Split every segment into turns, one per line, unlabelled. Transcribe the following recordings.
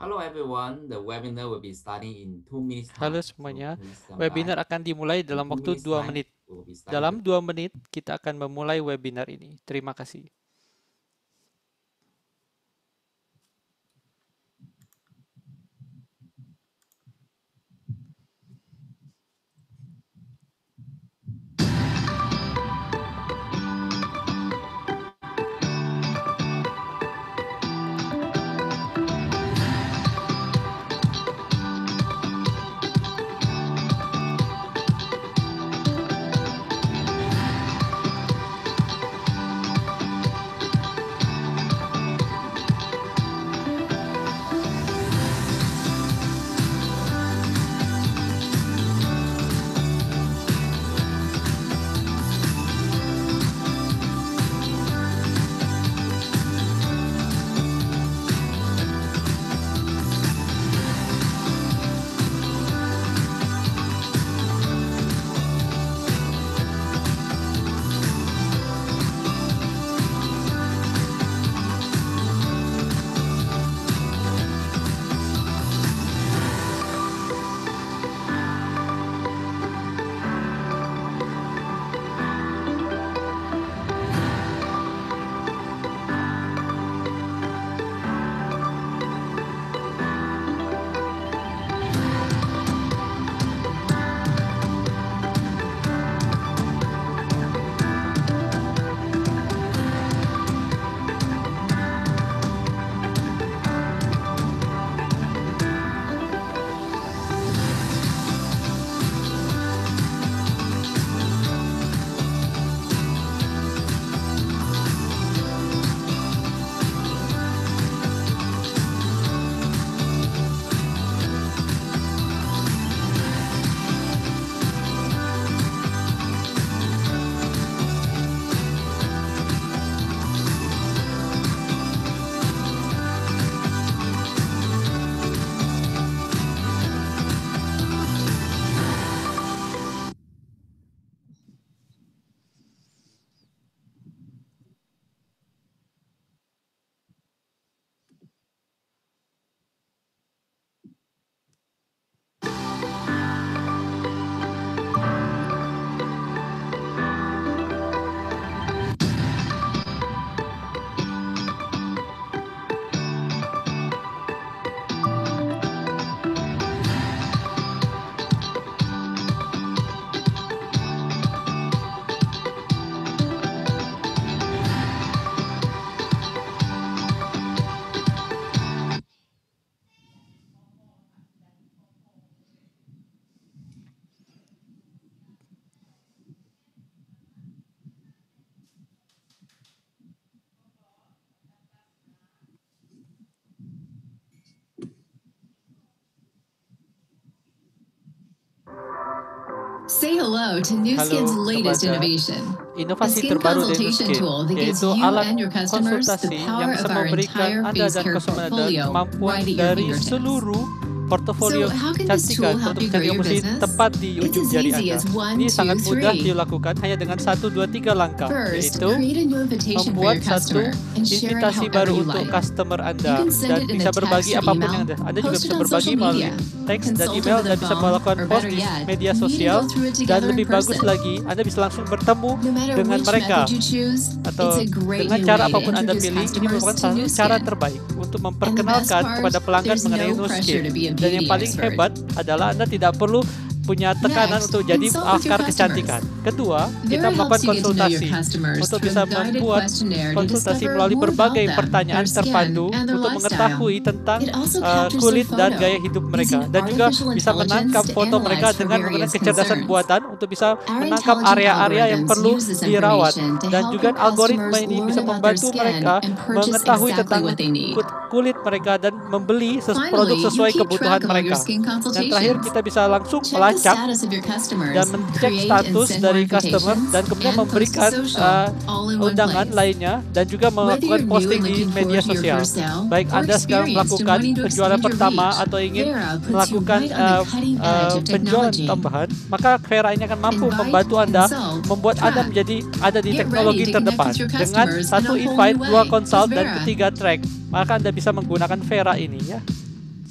Hello everyone, the webinar will be starting in 2 minutes
Halo
time. So
semuanya,
please stand
webinar
by.
akan dimulai
In
dalam
two
waktu
minutes
2
time,
menit.
we will be starting
Dalam
the
2 menit, kita akan memulai webinar ini. Terima kasih.
Say hello to
Halo
NewSkin's latest
kepada
innovation. The
inovasi
skin
terbaru dari
consultation
NuSkin,
tool that gives
yaitu
you
alat
and your customers the
konsultasi
power
yang
of
bisa
our
memberikan
entire
Anda
face
dan
care
konsumen Anda
portfolio
kemampuan
right at your
dari
fingertips.
seluruh portofolio
So, how can this tool
kecantikan,
help
produk
you grow
kecantikan
your
bersih
business?
tepat di
It's
ujung
as
jari
easy
Anda.
as 1,
Ini
2,
sangat mudah
3.
dilakukan hanya dengan 1, 2, 3 langkah,
First,
yaitu
create a new invitation for
membuat
your
satu
customer and share it
invitasi
however
baru
you
untuk
like.
customer
You
Anda
can send
dan
it in
bisa
a
berbagi
text or
apapun yang
email,
Anda juga
post it
bisa
on
berbagi
social
melalui
media,
teks dan
consult
email
over
dan
the
bisa
phone,
melakukan
or
post
better
di
yet,
media
meet and
sosial
go through it
dan
together in
lebih bagus
person.
lagi Anda bisa langsung bertemu
No matter
dengan
which
mereka
method you choose, it's
atau
a great
dengan
new
cara
way to
apapun Anda
introduce
pilih. Ini
customers
merupakan
to
salah
new
satu cara
skin.
terbaik untuk
And the best
memperkenalkan
part,
kepada pelanggan
there's
mengenai
no pressure
NuSkin.
to be a
Dan yang
beauty
paling
expert.
hebat adalah Anda tidak perlu punya tekanan
Next,
untuk jadi
consult with your
pakar
customers.
kecantikan. Kedua, kita
Vera
melakukan
helps you get to know your
konsultasi
customers
untuk
through
bisa
a guided
membuat
questionnaire to
konsultasi
discover
melalui
more about
berbagai
them,
pertanyaan
their skin,
terpadu
and their
untuk
lifestyle.
mengetahui tentang
It also captures their
kulit dan
photo
gaya hidup mereka,
using
dan juga
artificial
bisa
intelligence
menangkap
to
foto mereka
analyze for
dengan menggunakan
various
kecerdasan
concerns.
buatan untuk bisa
Our
menangkap
intelligent
area-area yang
algorithms
perlu
use this
dirawat,
information to
dan
help
juga
your
algoritma
customers
ini
learn
bisa
about their
membantu
skin
mereka
and purchase
mengetahui
exactly
tentang
what they need.
kulit mereka dan membeli produk
Finally, you
sesuai
keep
kebutuhan
track of all your
mereka.
skin
Dan terakhir,
consultations.
kita bisa langsung
Check the
melacak
status of your customers,
dan mencek
create and
status
send more
dari customer
invitations,
dan kemudian
and post to
memberikan
social, all in one
undangan
place.
lainnya dan juga
Whether
melakukan
you're new
posting
and
di
looking
media
forward to your
sosial.
first sale,
Baik
or
Anda sekarang
experienced and
melakukan
wanting to
penjualan
expand your
pertama
reach,
atau ingin
Vera puts you
melakukan
right on the cutting edge of
penjualan
technology.
tambahan, maka Vera ini akan mampu
Invite,
membantu Anda
consult,
membuat Anda
track.
menjadi ada di
Get
teknologi
ready to connect
terdepan
with your
dengan
customers in
satu
a whole
invite,
new
dua
way
consult,
with
dan
Vera.
ketiga track. Maka Anda bisa menggunakan Vera ini ya.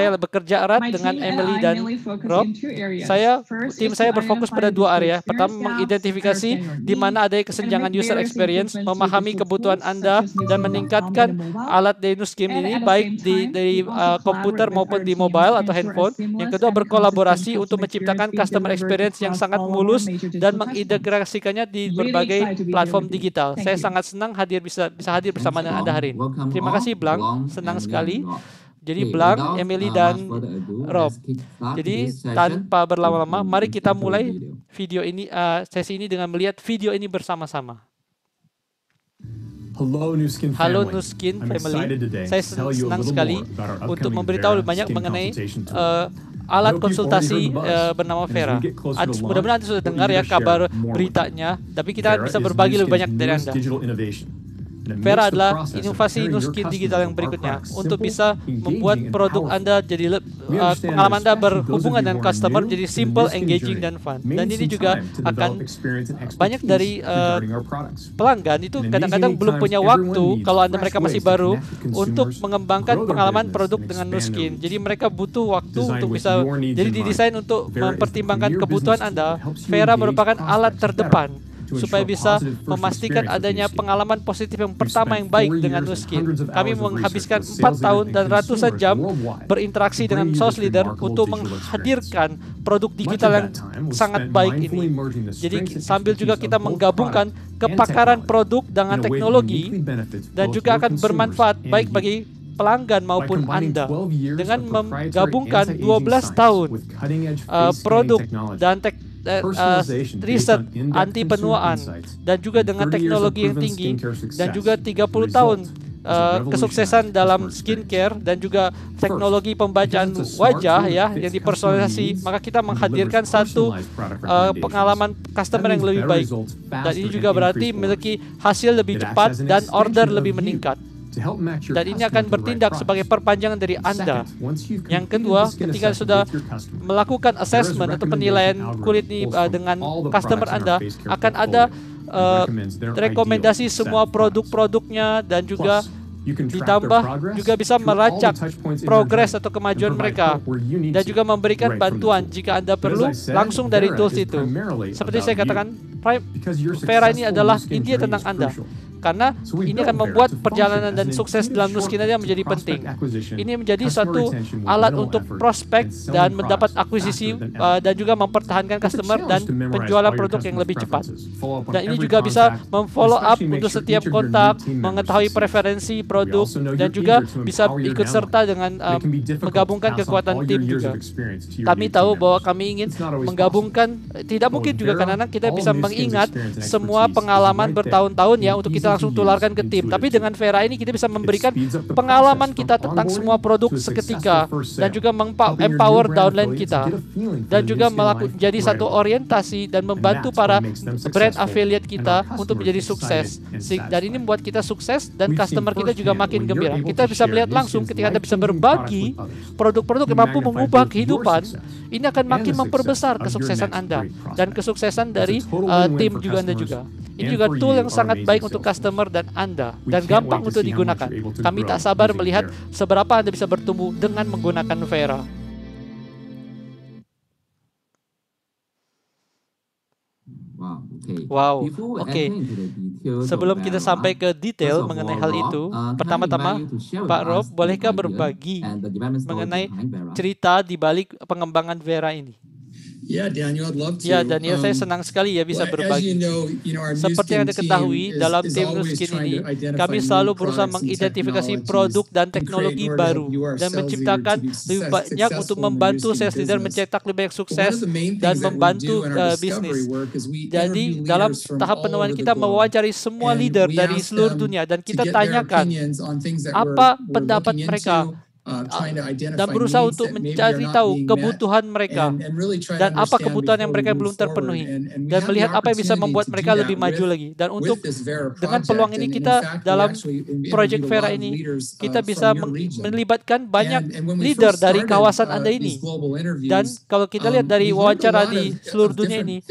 saya bekerja erat dengan Emily dan Rob. Tim saya berfokus pada 2 area. Pertama, mengidentifikasi di mana ada kesenjangan user experience, memahami kebutuhan Anda, dan meningkatkan alat Dynus Game ini baik di komputer maupun di mobile atau handphone. Yang kedua, berkolaborasi untuk menciptakan customer experience yang sangat mulus dan mengintegrasikannya di berbagai platform digital. Saya sangat senang bisa hadir bersama dengan Anda hari ini. Terima kasih, Blanc. Senang sekali. Jadi
Okay,
Blanc,
without
Emily,
much
dan
further ado,
Rob.
let's kickstart
Jadi
today's session
tanpa berlama-lama,
with
mari
an
kita
introductory
mulai
video.
video ini, sesi ini dengan melihat video ini bersama-sama.
Hello, Nu Skin
Halo
family.
Nu Skin
I'm
Family.
excited today
Saya
to tell you a
senang
little
sekali
more about our
untuk
upcoming
memberitahu
Vera
lebih banyak
Skin
mengenai
Consultation Tour.
alat
I hope you've already
konsultasi
heard the buzz.
bernama
And as
Vera.
we get closer to the
Mudah-mudahan Anda
launch,
sudah
we're
dengar ya
eager to
kabar
share more with you.
beritanya, tapi kita
Vera
bisa
is
berbagi
Nu
lebih
Skin's
banyak dari
newest
Anda.
digital innovation. And amidst
Vera
the
adalah
process of
inovasi
preparing
Nu
your
Skin
customers
digital yang
with our
berikutnya
products
untuk
simple,
bisa membuat
engaging, and
produk
powerful.
Anda jadi
We understand
pengalaman
that
Anda
especially those of
berhubungan
you
dengan
who are
customer
new
jadi
to the
simple,
Nu Skin
engaging,
journey
dan fun.
may
Dan
need
ini
some
juga
time to
akan
develop experience and
banyak dari
expertise regarding our products.
pelanggan itu
In
kadang-kadang
these
belum
unique
punya
times,
waktu
everyone needs
kalau
fresh
mereka masih
ways to
baru
connect with
untuk
consumers,
mengembangkan
grow their
pengalaman
business,
produk
and
dengan Nu
expand their
Skin.
reach.
Jadi mereka butuh waktu
Designed
untuk
with
bisa
your needs
jadi
in mind,
didesain untuk
Vera is the
mempertimbangkan
premier
kebutuhan
business
Anda.
tool that helps you
Vera
engage
merupakan alat
prospects
terdepan
to
supaya
ensure
bisa
positive first
memastikan
experience with
adanya
Nu Skin.
pengalaman positif yang
We've
pertama
spent
yang baik
4
dengan
years
Nu
and
Skin.
hundreds of
Kami
hours of
menghabiskan
research with
4
sales
tahun
leaders
dan
and
ratusan
consumers
jam
worldwide
berinteraksi
to
dengan
bring you
sales
this
leader
remarkable
untuk
digital experience.
menghadirkan produk
Much
digital
of
yang
that time was
sangat
spent
baik
mindfully
ini.
merging the
Jadi
strengths and
sambil juga
expertise
kita
of both
menggabungkan
product and
kepakaran
technology
produk dengan
in a way that
teknologi
uniquely benefits
dan
both
juga
your
akan
consumers
bermanfaat
and
baik
you.
bagi pelanggan
By
maupun
combining
Anda
12 years
dengan
of proprietary
menggabungkan
anti-aging
12
science
tahun
with cutting-edge face
produk
scanning technology,
dan
personalization based
riset
on in-depth
anti penuaan
consumer insights,
dan juga
and
dengan
30 years of
teknologi yang
proven
tinggi
skincare
dan
success.
juga 30
The
tahun
result is a
kesuksesan
revolutionized
dalam
customer
skincare
experience.
dan juga teknologi pembacaan
because it's a smart
wajah
tool
ya
that fits
yang
customer
dipersonalisasi,
needs
maka kita
and
menghadirkan
delivers
satu
personalized product recommendations.
pengalaman
That
customer yang
means
lebih
better
baik,
results
dan ini
faster
juga
and
berarti
increased
memiliki
orders.
hasil lebih
It acts
cepat
as an
dan
extension
order
of
lebih
you
meningkat.
to help match your
Dan ini
customer
akan
to the right
bertindak
product.
sebagai perpanjangan dari Anda.
Second, once you've
Yang
completed
kedua,
the skin
ketika
assessment
sudah
with your customer,
melakukan assessment atau penilaian kulit ini dengan customer Anda, akan ada rekomendasi semua produk-produknya dan juga ditambah juga bisa melacak progres atau kemajuan mereka dan juga memberikan bantuan jika Anda perlu langsung dari tools itu. Seperti saya katakan, Vera ini adalah intinya tentang Anda. Karena ini akan membuat perjalanan dan sukses dalam Nu Skin Anda menjadi penting. Ini menjadi suatu alat untuk prospek dan mendapat akuisisi dan juga mempertahankan customer dan penjualan produk yang lebih cepat. Dan ini juga bisa memfollow up untuk setiap kontak, mengetahui preferensi produk, dan juga bisa ikut serta dengan menggabungkan kekuatan tim juga. Kami tahu bahwa kami ingin menggabungkan, tidak mungkin juga karena kita bisa mengingat semua pengalaman bertahun-tahun ya untuk kita langsung tularkan ke tim. Tapi dengan Vera ini kita bisa memberikan pengalaman kita tentang semua produk seketika dan juga empower downline kita dan juga menjadi satu orientasi dan membantu para brand affiliate kita untuk menjadi sukses. Dan ini membuat kita sukses dan customer kita juga makin gembira. Kita bisa melihat langsung ketika Anda bisa berbagi produk-produk yang mampu mengubah kehidupan, ini akan makin memperbesar kesuksesan Anda dan kesuksesan dari tim juga Anda juga. Ini juga tool yang sangat baik untuk customer dan Anda dan gampang untuk digunakan. Kami tak sabar melihat seberapa Anda bisa bertumbuh dengan menggunakan Vera. Wow, oke. Sebelum kita sampai ke detail mengenai hal itu, pertama-tama, Pak Rob, bolehkah berbagi mengenai cerita di balik pengembangan Vera ini?
Yeah, Daniel, I'd love to.
Ya, Daniel, saya senang sekali ya bisa berbagi. Seperti yang Anda ketahui, dalam tim Nu Skin ini, kami selalu berusaha mengidentifikasi produk dan teknologi baru dan menciptakan lebih banyak untuk membantu sales leader mencetak lebih banyak sukses dan membantu bisnis. Jadi, dalam tahap penemuan kita mewawancari semua leader dari seluruh dunia dan kita tanyakan apa pendapat mereka dan berusaha untuk mencari tahu kebutuhan mereka dan apa kebutuhan yang mereka belum terpenuhi dan melihat apa yang bisa membuat mereka lebih maju lagi. Dan untuk dengan peluang ini kita dalam project Vera ini kita bisa melibatkan banyak leader dari kawasan Anda ini. Dan kalau kita lihat dari wawancara di seluruh dunia ini,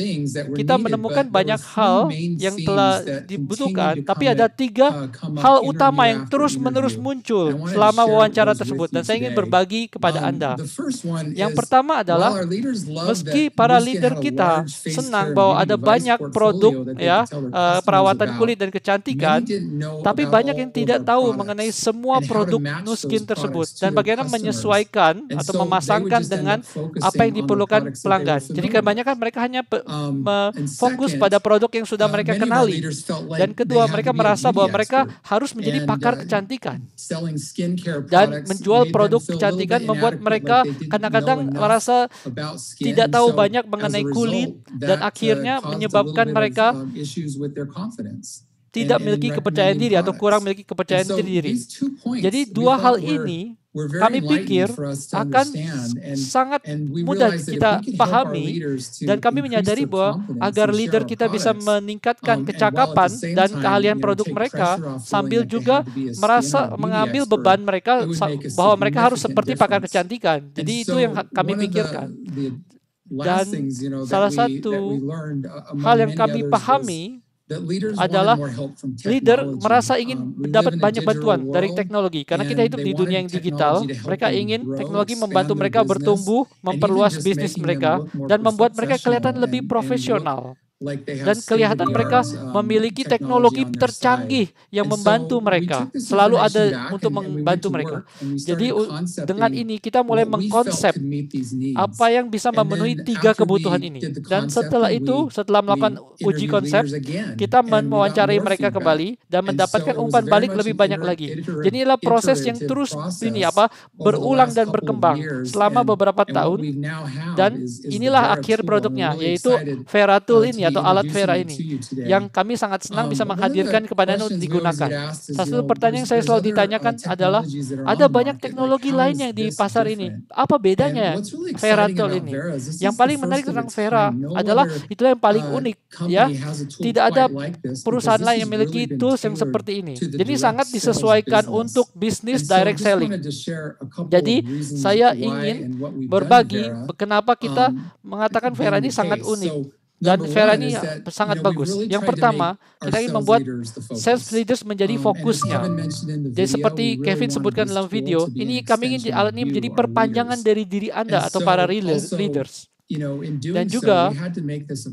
kita menemukan banyak hal yang telah dibutuhkan, tapi ada 3 hal utama yang terus-menerus muncul selama wawancara tersebut. Dan saya ingin berbagi kepada Anda. Yang pertama adalah meski para leader kita senang bahwa ada banyak produk ya perawatan kulit dan kecantikan, tapi banyak yang tidak tahu mengenai semua produk Nu Skin tersebut dan bagaimana menyesuaikan atau memasangkan dengan apa yang diperlukan pelanggan. Jadi kebanyakan mereka hanya fokus pada produk yang sudah mereka kenali. Dan kedua, mereka merasa bahwa mereka harus menjadi pakar kecantikan dan menjual menjual produk kecantikan membuat mereka kadang-kadang merasa tidak tahu banyak mengenai kulit dan akhirnya menyebabkan mereka tidak memiliki kepercayaan diri atau kurang memiliki kepercayaan diri. Jadi dua hal ini kami pikir akan sangat mudah kita pahami dan kami menyadari bahwa agar leader kita bisa meningkatkan kecakapan dan keahlian produk mereka sambil juga merasa mengambil beban mereka bahwa mereka harus seperti pakar kecantikan. Jadi itu yang kami pikirkan. Dan salah satu hal yang kami pahami adalah leader merasa ingin mendapat banyak bantuan dari teknologi karena kita hidup di dunia yang digital. Mereka ingin teknologi membantu mereka bertumbuh, memperluas bisnis mereka, dan membuat mereka kelihatan lebih profesional. Dan kelihatan mereka memiliki teknologi tercanggih yang membantu mereka, selalu ada untuk membantu mereka. Jadi dengan ini kita mulai mengkonsep apa yang bisa memenuhi 3 kebutuhan ini. Dan setelah itu, setelah melakukan uji konsep, kita mewawancarai mereka kembali dan mendapatkan umpan balik lebih banyak lagi. Jadi inilah proses yang terus berulang dan berkembang selama beberapa tahun. Dan inilah akhir produknya, yaitu Vera Tool ini atau alat Vera ini yang kami sangat senang bisa menghadirkan kepada Anda untuk digunakan. Satu pertanyaan yang saya selalu ditanyakan adalah ada banyak teknologi lain yang di pasar ini. Apa bedanya Vera Tool ini? Yang paling menarik tentang Vera adalah itulah yang paling unik, ya. Tidak ada perusahaan lain yang memiliki tools yang seperti ini. Jadi sangat disesuaikan untuk bisnis direct selling. Jadi saya ingin berbagi kenapa kita mengatakan Vera ini sangat unik. Dan Vera ini sangat bagus. Yang pertama, kita ingin membuat sales leaders menjadi fokusnya. Jadi seperti Kevin sebutkan dalam video, ini kami ingin alat ini menjadi perpanjangan dari diri Anda atau para leaders. Dan juga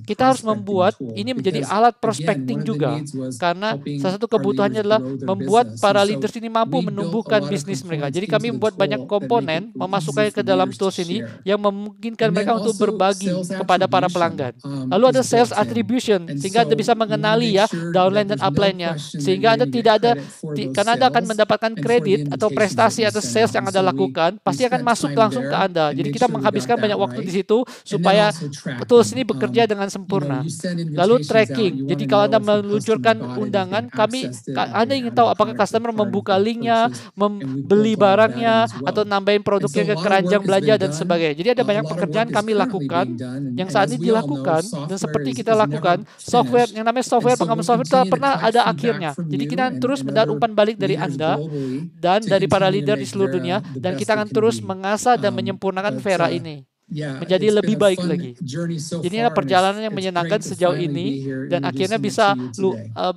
kita harus membuat ini menjadi alat prospecting juga, karena salah satu kebutuhannya adalah membuat para leaders ini mampu menumbuhkan bisnis mereka. Jadi kami membuat banyak komponen, memasukkannya ke dalam tools ini yang memungkinkan mereka untuk berbagi kepada para pelanggan. Lalu ada sales attribution, sehingga Anda bisa mengenali ya downline dan upline-nya, sehingga Anda tidak ada, karena Anda akan mendapatkan kredit atau prestasi atas sales yang Anda lakukan, pasti akan masuk langsung ke Anda. Jadi kita menghabiskan banyak waktu di situ supaya tools ini bekerja dengan sempurna. Lalu tracking. Jadi kalau Anda meluncurkan undangan, Anda ingin tahu apakah customer membuka linknya, membeli barangnya, atau nambahin produknya ke keranjang belanja dan sebagainya. Jadi ada banyak pekerjaan kami lakukan yang saat ini dilakukan dan seperti kita lakukan software yang namanya software pengaman software tak pernah ada akhirnya. Jadi kita akan terus mendapat umpan balik dari Anda dan dari para leader di seluruh dunia, dan kita akan terus mengasah dan menyempurnakan Vera ini menjadi lebih baik lagi. Jadi inilah perjalanan yang menyenangkan sejauh ini dan akhirnya bisa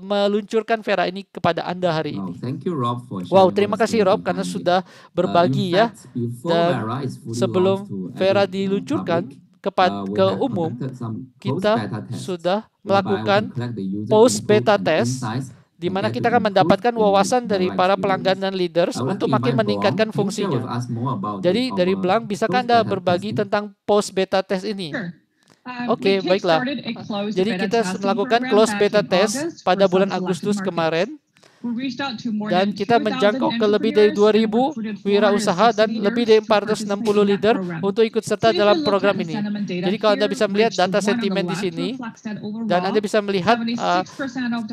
meluncurkan Vera ini kepada Anda hari ini. Wow, terima kasih Rob karena sudah berbagi ya. Dan sebelum Vera diluncurkan ke umum, kita sudah melakukan post beta test di mana kita akan mendapatkan wawasan dari para pelanggan dan leaders untuk makin meningkatkan fungsinya. Jadi dari Blanc, bisakah Anda berbagi tentang post beta test ini? Oke, baiklah. Jadi kita melakukan close beta test pada bulan Agustus kemarin. Dan kita menjangkau ke lebih dari 2.000 wirausaha dan lebih dari 460 leader untuk ikut serta dalam program ini. Jadi kalau Anda bisa melihat data sentimen di sini, dan Anda bisa melihat 76%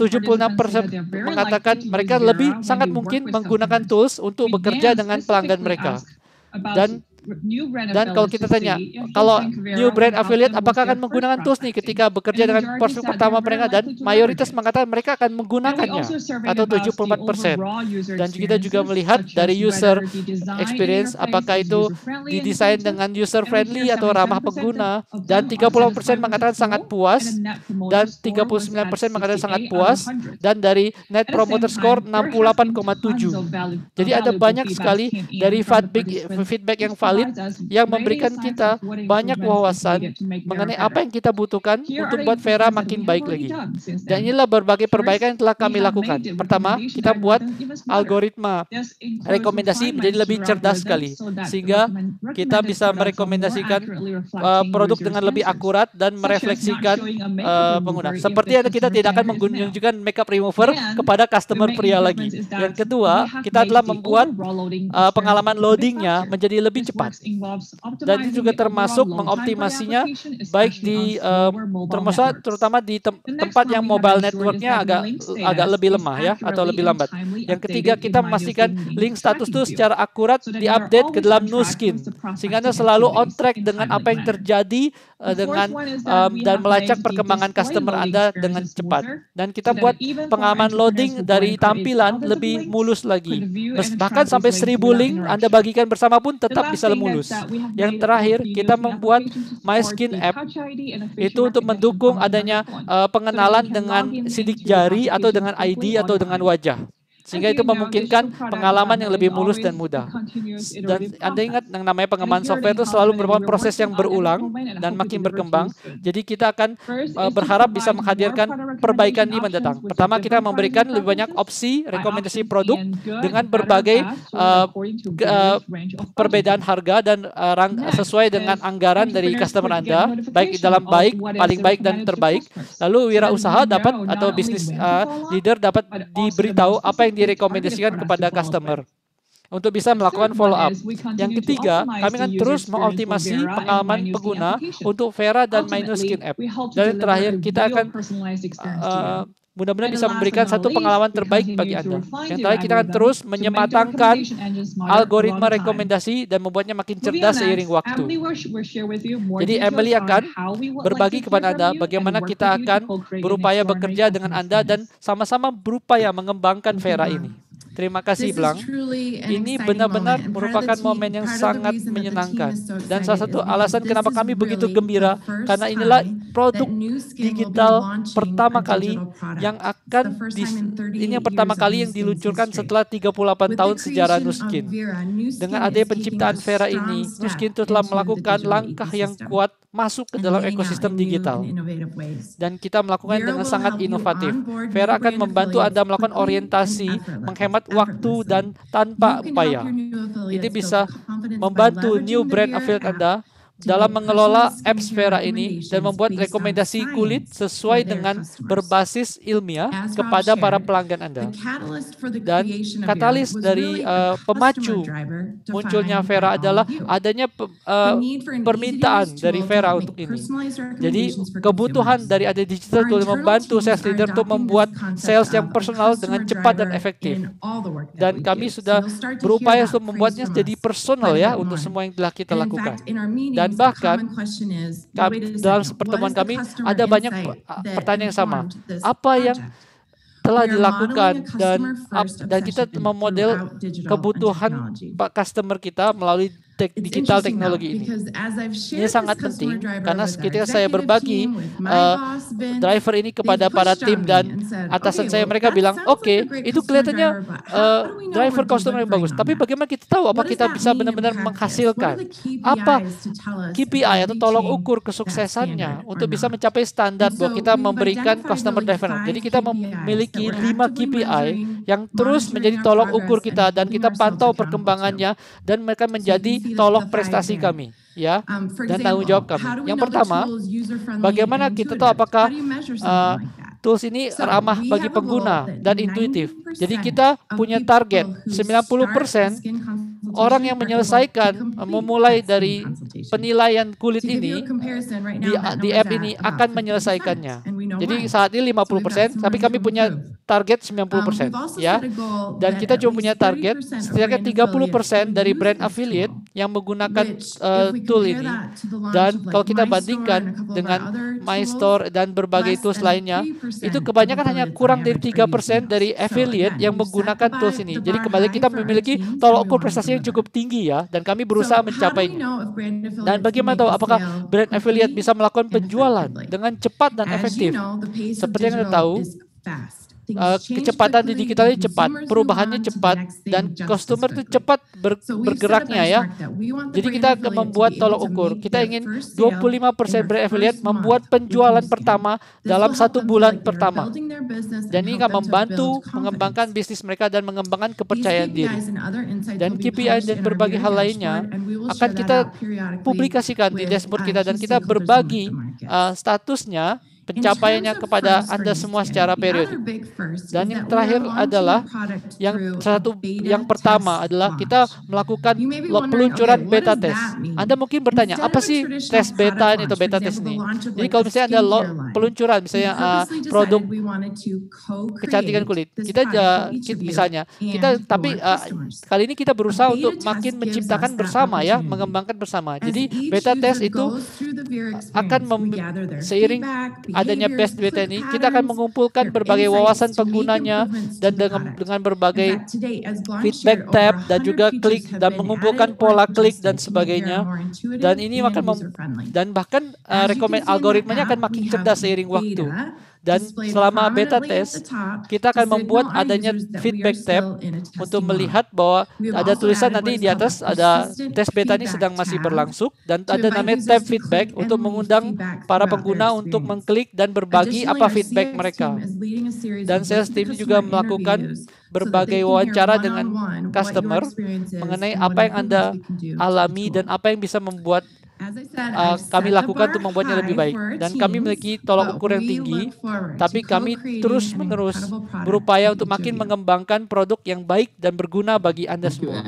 mengatakan mereka sangat mungkin menggunakan tools untuk bekerja dengan pelanggan mereka. Dan kalau kita tanya, kalau new brand affiliate apakah akan menggunakan tools nih ketika bekerja dengan prospek pertama mereka, dan mayoritas mengatakan mereka akan menggunakannya atau 74%. Dan kita juga melihat dari user experience apakah itu didesain dengan user friendly atau ramah pengguna, dan 30% mengatakan sangat puas dan 39% mengatakan sangat puas, dan dari net promoter score 68,7. Jadi ada banyak sekali dari feedback yang valid valid yang memberikan kita banyak wawasan mengenai apa yang kita butuhkan untuk buat Vera makin baik lagi. Dan inilah berbagai perbaikan yang telah kami lakukan. Pertama, kita buat algoritma rekomendasi menjadi lebih cerdas sekali, sehingga kita bisa merekomendasikan produk dengan lebih akurat dan merefleksikan pengguna. Seperti yang kita tidak akan mengunjukkan makeup remover kepada customer pria lagi. Yang kedua, kita telah membuat pengalaman loadingnya menjadi lebih cepat. Dan itu juga termasuk mengoptimasinya baik di terutama di tempat yang mobile networknya agak lebih lemah ya, atau lebih lambat. Yang ketiga, kita memastikan link status itu secara akurat diupdate ke dalam Nuskin, sehingga Anda selalu on track dengan apa yang terjadi dan melacak perkembangan customer Anda dengan cepat. Dan kita buat pengalaman loading dari tampilan lebih mulus lagi. Bahkan sampai 1000 link Anda bagikan bersama pun tetap bisa mulus. Yang terakhir, kita membuat MySkin App itu untuk mendukung adanya pengenalan dengan sidik jari atau dengan ID atau dengan wajah. Sehingga itu memungkinkan pengalaman yang lebih mulus dan mudah. Dan Anda ingat yang namanya pengembangan software itu selalu merupakan proses yang berulang dan makin berkembang. Jadi kita akan berharap bisa menghadirkan perbaikan di mendatang. Pertama, kita memberikan lebih banyak opsi rekomendasi produk dengan berbagai perbedaan harga dan sesuai dengan anggaran dari customer Anda, baik dalam baik, paling baik dan terbaik. Lalu wirausaha dapat atau bisnis leader dapat diberitahu apa yang direkomendasikan kepada customer untuk bisa melakukan follow up. Yang ketiga, kami akan terus mengoptimasi pengalaman pengguna untuk Vera dan MyNuskin App. Dan yang terakhir, kita akan mudah-mudahan bisa memberikan satu pengalaman terbaik bagi Anda. Yang terakhir, kita akan terus menyematangkan algoritma rekomendasi dan membuatnya makin cerdas seiring waktu. Jadi Emily akan berbagi kepada Anda bagaimana kita akan berupaya bekerja dengan Anda dan sama-sama berupaya mengembangkan Vera ini. Terima kasih, Blang. Ini benar-benar merupakan momen yang sangat menyenangkan. Dan salah satu alasan kenapa kami begitu gembira, karena inilah produk digital pertama kali yang ini yang pertama kali yang diluncurkan setelah 38 tahun sejarah Nuskin. Dengan adanya penciptaan Vera ini, Nuskin telah melakukan langkah yang kuat masuk ke dalam ekosistem digital. Dan kita melakukan dengan sangat inovatif. Vera akan membantu Anda melakukan orientasi, menghemat waktu dan tanpa upaya. Ini bisa membantu new brand affiliate Anda dalam mengelola apps Vera ini dan membuat rekomendasi kulit sesuai dengan berbasis ilmiah kepada para pelanggan Anda. Dan katalis dari pemacu munculnya Vera adalah adanya permintaan dari Vera untuk ini. Jadi kebutuhan dari ada digital tool membantu sales leader untuk membuat sales yang personal dengan cepat dan efektif. Dan kami sudah berupaya untuk membuatnya jadi personal ya untuk semua yang telah kita lakukan. Dan bahkan dalam pertemuan kami ada banyak pertanyaan yang sama. Apa yang telah dilakukan dan kita memodel kebutuhan customer kita melalui digital teknologi ini. Ini sangat penting karena ketika saya berbagi driver ini kepada para tim dan atasan saya, mereka bilang, oke, itu kelihatannya driver customer yang bagus. Tapi bagaimana kita tahu apa kita bisa benar-benar menghasilkan? Apa KPI atau tolok ukur kesuksesannya untuk bisa mencapai standar bahwa kita memberikan customer driver. Jadi kita memiliki 5 KPI yang terus menjadi tolok ukur kita dan kita pantau perkembangannya dan mereka menjadi tolok prestasi kami, ya, dan tanggung jawab kami. Yang pertama, bagaimana kita tahu apakah tools ini ramah bagi pengguna dan intuitif. Jadi kita punya target 90% orang yang menyelesaikan memulai dari penilaian kulit ini di app ini akan menyelesaikannya. Jadi saat ini 50%, tapi kami punya target 90%, ya. Dan kita cuma punya target setidaknya 30% dari brand affiliate yang menggunakan tool ini. Dan kalau kita bandingkan dengan MyStore dan berbagai tools lainnya, itu kebanyakan hanya kurang dari 3% dari affiliate yang menggunakan tools ini. Jadi kembali kita memiliki tolok ukur prestasi yang cukup tinggi ya, dan kami berusaha mencapainya. Dan bagaimana tahu apakah brand affiliate bisa melakukan penjualan dengan cepat dan efektif? Seperti yang Anda tahu, kecepatan di digital ini cepat, perubahannya cepat, dan customer itu cepat bergeraknya ya. Jadi kita akan membuat tolok ukur. Kita ingin 25% brand affiliate membuat penjualan pertama dalam 1 bulan pertama. Dan ini akan membantu mengembangkan bisnis mereka dan mengembangkan kepercayaan diri. Dan KPI dan berbagai hal lainnya akan kita publikasikan di dashboard kita, dan kita berbagi statusnya, pencapaiannya kepada Anda semua secara periodik. Dan yang terakhir adalah yang pertama adalah kita melakukan peluncuran beta test. Anda mungkin bertanya, apa sih tes beta ini atau beta test ini? Jadi kalau misalnya ada peluncuran, misalnya produk kecantikan kulit, tapi kali ini kita berusaha untuk makin menciptakan bersama ya, mengembangkan bersama. Jadi beta test itu akan seiring adanya best beta ini, kita akan mengumpulkan berbagai wawasan penggunanya dan dengan berbagai feedback tab dan juga klik, dan mengumpulkan pola klik dan sebagainya. Dan ini dan bahkan algoritmanya akan makin cerdas seiring waktu. Dan selama beta test, kita akan membuat adanya feedback tab untuk melihat bahwa ada tulisan nanti di atas ada tes beta ini sedang masih berlangsung, dan ada namanya tab feedback untuk mengundang para pengguna untuk mengklik dan berbagi apa feedback mereka. Dan sales team juga melakukan berbagai wawancara dengan customer mengenai apa yang Anda alami dan apa yang bisa membuat kami lakukan untuk membuatnya lebih baik. Dan kami memiliki tolak ukur yang tinggi, tapi kami terus-menerus berupaya untuk makin mengembangkan produk yang baik dan berguna bagi Anda semua.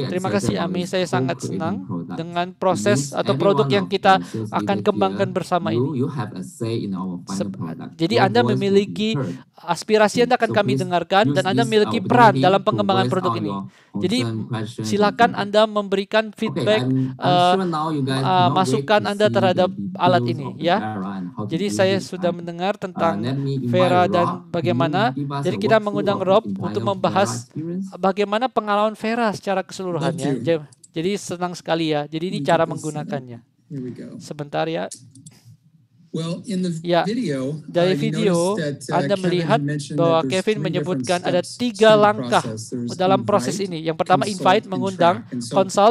Terima kasih Ami, saya sangat senang dengan proses atau produk yang kita akan kembangkan bersama ini. Jadi Anda memiliki aspirasi, Anda akan kami dengarkan, dan Anda memiliki peran dalam pengembangan produk ini. Jadi silakan Anda memberikan feedback, masukan Anda terhadap alat ini ya. Jadi saya sudah mendengar tentang Vera dan bagaimana. Jadi kita mengundang Rob untuk membahas bagaimana pengalaman Vera secara keseluruhannya. Jadi senang sekali ya. Jadi ini cara menggunakannya. Sebentar ya. Ya, dari video Anda melihat bahwa Kevin menyebutkan ada 3 langkah dalam proses ini. Yang pertama invite, mengundang,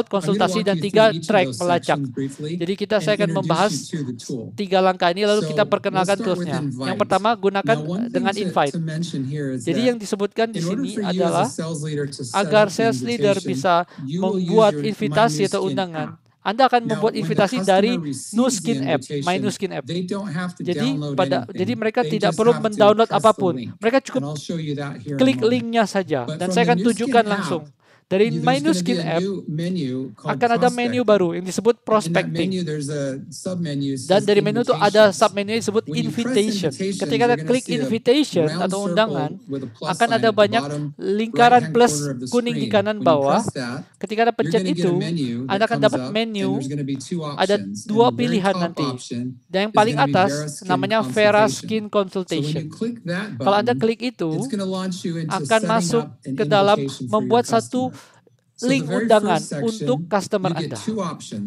konsultasi, dan 3 track, melacak. Jadi saya akan membahas 3 langkah ini, lalu kita perkenalkan toolsnya. Yang pertama, gunakan dengan invite. Jadi yang disebutkan di sini adalah agar sales leader bisa membuat invitasi atau undangan. Anda akan membuat invitasi dari Nu Skin App, My Nu Skin App. Jadi mereka tidak perlu mendownload apapun. Mereka cukup klik linknya saja, dan saya akan tunjukkan langsung. Dari My Nu Skin App akan ada menu baru yang disebut prospecting. Dan dari menu itu ada submenu yang disebut invitation. Ketika Anda klik invitation atau undangan, akan ada banyak lingkaran plus kuning di kanan bawah. Ketika Anda pencet itu, Anda akan dapat menu. Ada 2 pilihan nanti. Dan yang paling atas namanya Vera Skin Consultation. Kalau Anda klik itu, akan masuk ke dalam membuat satu link undangan untuk customer Anda.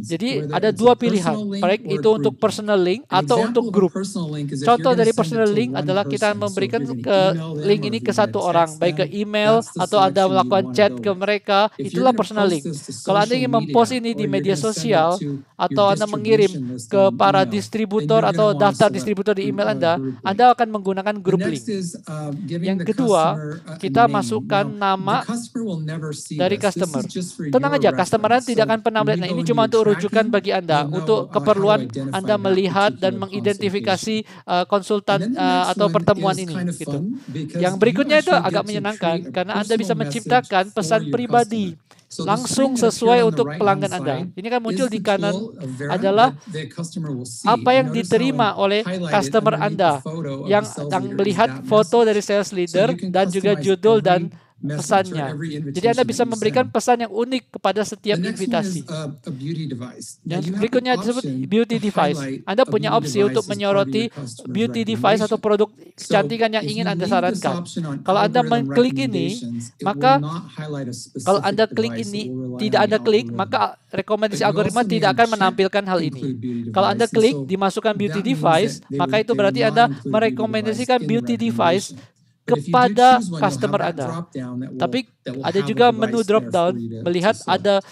Jadi ada 2 pilihan, baik itu untuk personal link atau untuk grup. Contoh dari personal link adalah kita memberikan link ini ke satu orang, baik ke email atau Anda melakukan chat ke mereka, itulah personal link. Kalau Anda ingin mempost ini di media sosial atau Anda mengirim ke para distributor atau daftar distributor di email Anda akan menggunakan grup link. Yang kedua, kita masukkan nama dari customer. Tenang aja, customer Anda tidak akan pernah melihat. Nah, ini cuma untuk rujukan bagi Anda, untuk keperluan Anda melihat dan mengidentifikasi konsultan atau pertemuan ini. Gitu. Yang berikutnya itu agak menyenangkan karena Anda bisa menciptakan pesan pribadi langsung sesuai untuk pelanggan Anda. Ini kan muncul di kanan adalah apa yang diterima oleh customer Anda yang melihat foto dari sales leader dan juga judul dan pesannya. Jadi Anda bisa memberikan pesan yang unik kepada setiap invitasi. Yang berikutnya disebut beauty device. Anda punya opsi untuk menyoroti beauty device atau produk kecantikan yang ingin Anda sarankan. Kalau Anda mengklik ini, maka kalau Anda klik ini, tidak Anda klik, maka rekomendasi algoritma tidak akan menampilkan hal ini. Kalau Anda klik, dimasukkan beauty device, maka itu berarti Anda merekomendasikan beauty device kepada customer Anda. Tapi ada juga menu drop down, melihat ada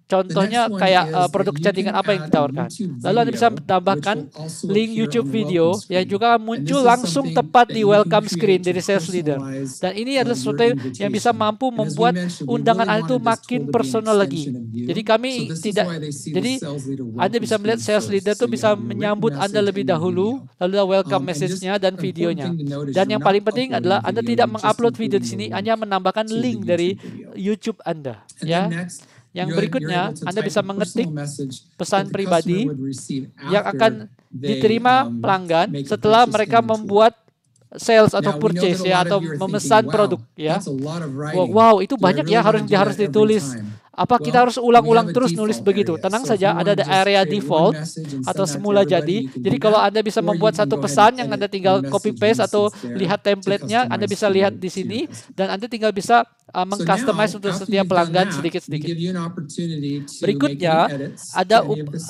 contohnya kayak produk kecantikan apa yang ditawarkan. Lalu Anda bisa menambahkan link YouTube video yang juga muncul langsung tepat di welcome screen dari sales leader. Dan ini adalah sesuatu yang bisa mampu membuat undangan Anda itu makin personal lagi. Jadi Anda bisa melihat sales leader itu bisa menyambut Anda lebih dahulu, lalu welcome message-nya dan videonya. Dan yang paling penting adalah Anda tidak mengupload video di sini, hanya menambahkan link dari YouTube Anda, ya. Yang berikutnya, Anda bisa mengetik pesan pribadi yang akan diterima pelanggan setelah mereka membuat sales atau purchase, ya, atau memesan produk, ya. Wow, itu banyak ya harus ditulis. Apa kita harus ulang-ulang terus nulis begitu? Tenang saja, ada area default atau semula jadi. Jadi kalau Anda bisa membuat satu pesan yang Anda tinggal copy paste atau lihat template-nya, Anda bisa lihat di sini dan Anda tinggal bisa mengcustomize untuk setiap pelanggan sedikit-sedikit. Berikutnya,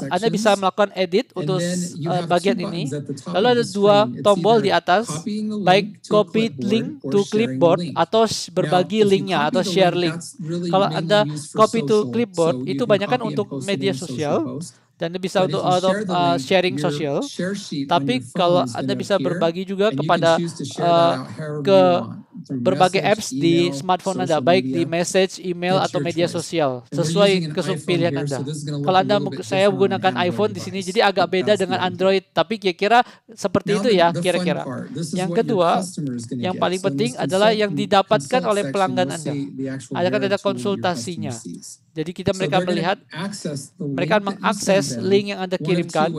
Anda bisa melakukan edit untuk bagian ini. Lalu ada dua tombol di atas, baik copy link to clipboard atau berbagi linknya atau share link. Kalau Anda copy to clipboard, itu banyak kan untuk media sosial dan bisa untuk sharing sosial. Tapi kalau Anda bisa berbagi juga kepada ke berbagai apps di smartphone Anda, baik di message, email, atau media sosial, sesuai pilihan Anda. Kalau saya menggunakan iPhone di sini, jadi agak beda dengan Android, tapi kira-kira seperti itu ya, kira-kira. Yang kedua, yang paling penting adalah yang didapatkan oleh pelanggan Anda. Ada konsultasinya. Jadi mereka melihat, mereka mengakses link yang Anda kirimkan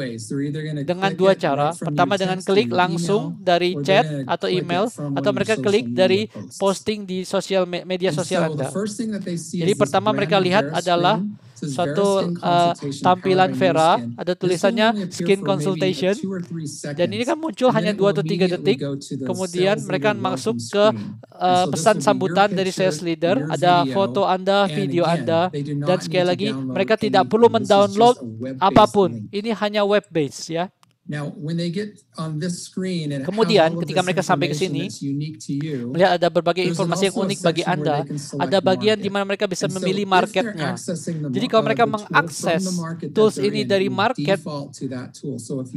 dengan dua cara. Pertama dengan klik langsung dari chat atau email, atau mereka klik dari posting di media sosial Anda. Jadi pertama mereka lihat adalah suatu tampilan Vera, ada tulisannya skin consultation, dan ini kan muncul hanya 2 atau 3 detik. Kemudian mereka masuk ke pesan sambutan dari sales leader, ada foto Anda, video Anda, dan sekali lagi mereka tidak perlu mendownload apapun. Ini hanya web based, ya. Kemudian ketika mereka sampai ke sini, melihat ada berbagai informasi yang unik bagi Anda. Ada bagian di mana mereka bisa memilih marketnya. Jadi kalau mereka mengakses tools ini dari market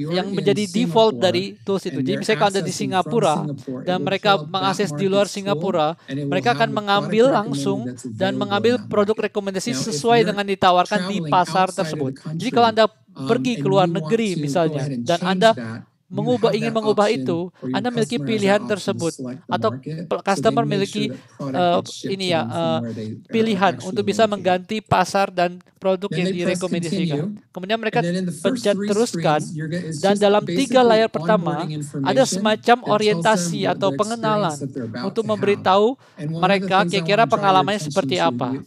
yang menjadi default dari tools itu. Jadi misalnya kalau Anda di Singapura dan mereka mengakses di luar Singapura, mereka akan mengambil langsung dan mengambil produk rekomendasi sesuai dengan ditawarkan di pasar tersebut. Jadi kalau Anda pergi ke luar negeri misalnya, dan Anda ingin mengubah itu, Anda memiliki pilihan tersebut, atau customer memiliki pilihan untuk bisa mengganti pasar dan produk yang direkomendasikan. Kemudian mereka pencet teruskan, dan dalam 3 layar pertama ada semacam orientasi atau pengenalan untuk memberitahu mereka kira-kira pengalamannya seperti apa.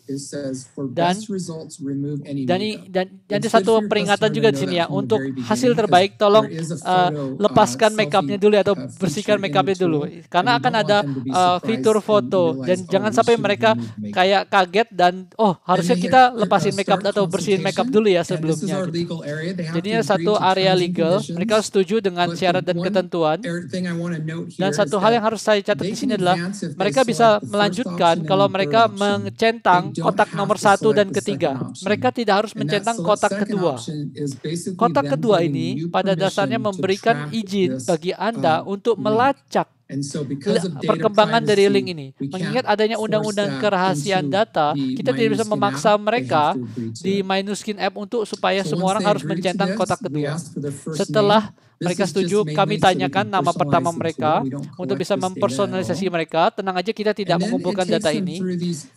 Dan ada satu peringatan juga di sini ya, untuk hasil terbaik tolong lepaskan makeupnya dulu atau bersihkan makeupnya dulu, karena akan ada fitur foto, dan jangan sampai mereka kayak kaget dan harusnya kita lepasin makeup atau bersihin makeup dulu ya sebelumnya. Jadinya satu area legal, mereka setuju dengan syarat dan ketentuan. Dan satu hal yang harus saya catat di sini adalah mereka bisa melanjutkan kalau mereka mencentang kotak nomor 1 dan ketiga. Mereka tidak harus mencentang kotak kedua. Kotak kedua ini pada dasarnya memberikan izin bagi Anda untuk melacak perkembangan dari link ini. Mengingat adanya undang-undang kerahasiaan data, kita tidak bisa memaksa mereka di MyNewsSkin app supaya semua orang harus mencentang kotak kedua. Setelah mereka setuju, kami tanyakan nama pertama mereka untuk bisa mempersonalisasi mereka. Tenang aja, kita tidak mengumpulkan data ini.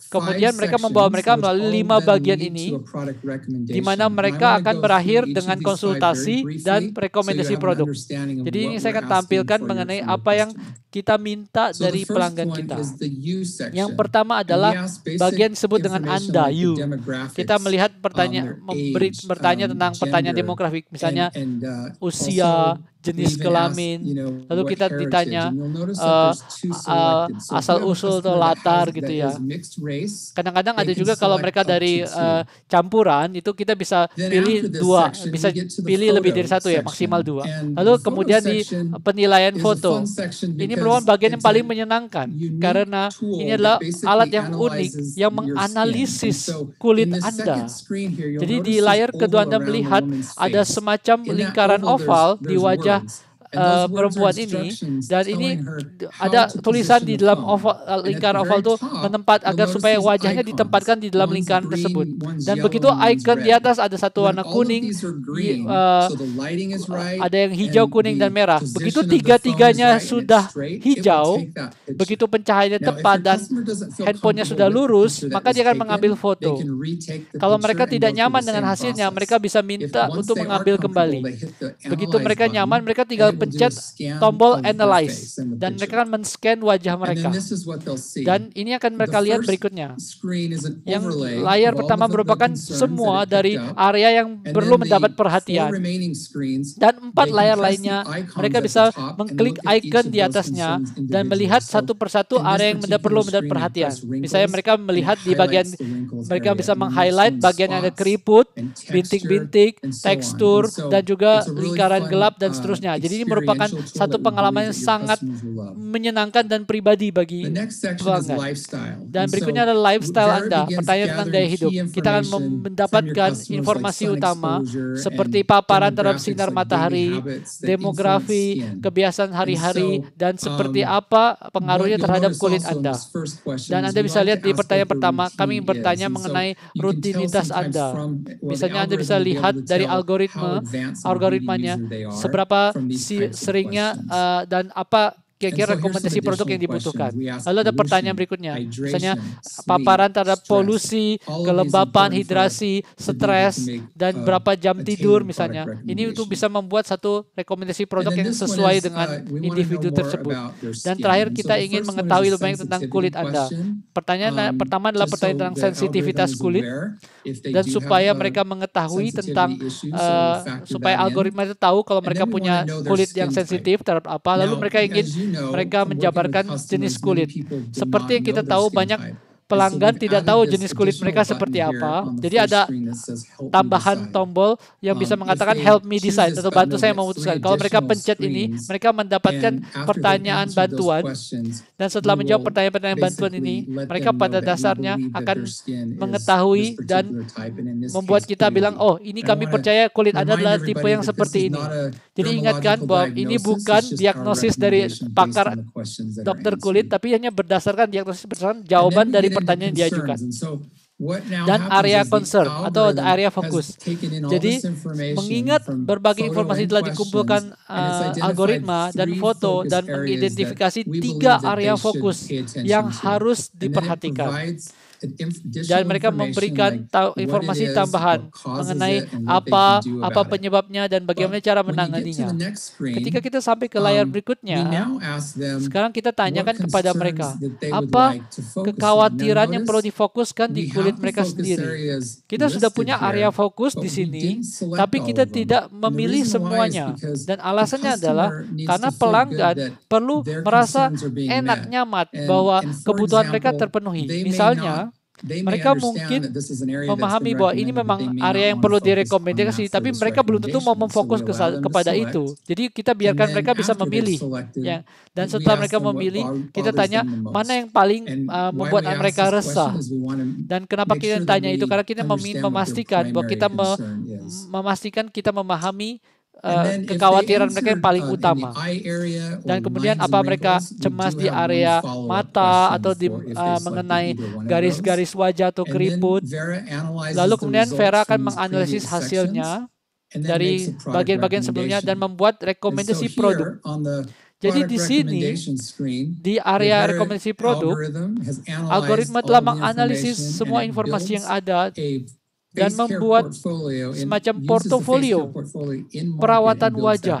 Kemudian mereka membawa mereka melalui 5 bagian ini, di mana mereka akan berakhir dengan konsultasi dan rekomendasi produk. Jadi ini saya akan tampilkan mengenai apa yang kita minta dari pelanggan kita. Yang pertama adalah bagian disebut dengan Anda, you. Kita melihat bertanya tentang pertanyaan demografik, misalnya usia, jenis kelamin. Lalu kita ditanya asal-usul atau latar gitu ya. Kadang-kadang ada juga kalau mereka dari campuran, itu kita bisa pilih 2, bisa pilih lebih dari 1 ya, maksimal 2. Lalu kemudian di penilaian foto. Ini merupakan bagian yang paling menyenangkan karena ini adalah alat yang unik yang menganalisis kulit Anda. Jadi di layar kedua Anda melihat ada semacam lingkaran oval di wajah perempuan ini, dan ini ada tulisan di dalam lingkaran oval itu menempat agar supaya wajahnya ditempatkan di dalam lingkaran tersebut. Dan begitu icon di atas ada satu warna kuning, ada yang hijau, kuning, dan merah. Begitu tiga-tiganya sudah hijau, begitu pencahayaannya tepat dan handphonenya sudah lurus, maka dia akan mengambil foto. Kalau mereka tidak nyaman dengan hasilnya, mereka bisa minta untuk mengambil kembali. Begitu mereka nyaman, mereka tinggal pencet tombol analyze dan mereka akan men-scan wajah mereka. Dan ini akan mereka lihat berikutnya. Yang layar pertama merupakan semua dari area yang perlu mendapat perhatian. Dan 4 layar lainnya mereka bisa mengklik icon di atasnya dan melihat satu persatu area yang perlu mendapat perhatian. Misalnya mereka melihat di bagian, mereka bisa meng-highlight bagian yang ada keriput, bintik-bintik, tekstur, dan juga lingkaran gelap dan seterusnya. Jadi ini merupakan satu pengalaman yang sangat menyenangkan dan pribadi bagi pelanggan. Dan berikutnya adalah lifestyle Anda, pertanyaan tentang gaya hidup. Kita akan mendapatkan informasi utama seperti paparan terhadap sinar matahari, demografi, kebiasaan hari-hari, dan seperti apa pengaruhnya terhadap kulit Anda. Dan Anda bisa lihat di pertanyaan pertama, kami bertanya mengenai rutinitas Anda. Misalnya Anda bisa lihat dari algoritmanya, seberapa seringnya dan apa kira-kira rekomendasi produk yang dibutuhkan. Lalu ada pertanyaan berikutnya, misalnya paparan terhadap polusi, kelembapan, hidrasi, stres, dan berapa jam tidur misalnya. Ini untuk bisa membuat satu rekomendasi produk yang sesuai dengan individu tersebut. Dan terakhir kita ingin mengetahui lebih banyak tentang kulit Anda. Pertanyaan pertama adalah pertanyaan tentang sensitivitas kulit, dan supaya mereka mengetahui tentang supaya algoritma itu tahu kalau mereka punya kulit yang sensitif terhadap apa, lalu mereka ingin mereka menjabarkan jenis kulit. Seperti yang kita tahu, banyak pelanggan tidak tahu jenis kulit mereka seperti apa. Jadi ada tambahan tombol yang bisa mengatakan help me decide atau bantu saya memutuskan. Kalau mereka pencet ini, mereka mendapatkan pertanyaan bantuan. Dan setelah menjawab pertanyaan-pertanyaan bantuan ini, mereka pada dasarnya akan mengetahui dan membuat kita bilang, oh ini kami percaya kulit Anda adalah tipe yang seperti ini. Jadi ingatkan bahwa ini bukan diagnosis dari pakar dokter kulit, tapi hanya berdasarkan diagnosis berdasarkan jawaban dari pertanyaan yang diajukan. Dan area concern atau area fokus. Jadi mengingat berbagai informasi telah dikumpulkan algoritma dan foto dan mengidentifikasi 3 area fokus yang harus diperhatikan. Dan mereka memberikan informasi tambahan mengenai apa penyebabnya dan bagaimana cara menanganinya. Ketika kita sampai ke layar berikutnya, sekarang kita tanyakan kepada mereka, apa kekhawatiran yang perlu difokuskan di kulit mereka sendiri. Kita sudah punya area fokus di sini, tapi kita tidak memilih semuanya. Dan alasannya adalah karena pelanggan perlu merasa enak, nyaman bahwa kebutuhan mereka terpenuhi. Misalnya, mereka mungkin memahami bahwa ini memang area yang perlu direkomendasi, tapi mereka belum tentu mau memfokus kepada itu. Jadi kita biarkan mereka bisa memilih. Ya. Dan setelah mereka memilih, kita tanya mana yang paling membuat mereka resah. Dan kenapa kita tanya itu? Karena kita memastikan bahwa kita memahami kekhawatiran mereka yang paling utama. Dan kemudian apa mereka cemas di area mata atau mengenai garis-garis wajah atau keriput. Lalu kemudian Vera akan menganalisis hasilnya dari bagian-bagian sebelumnya dan membuat rekomendasi produk. Jadi di sini, di area rekomendasi produk, algoritma telah menganalisis semua informasi yang ada dan membuat semacam portofolio perawatan wajah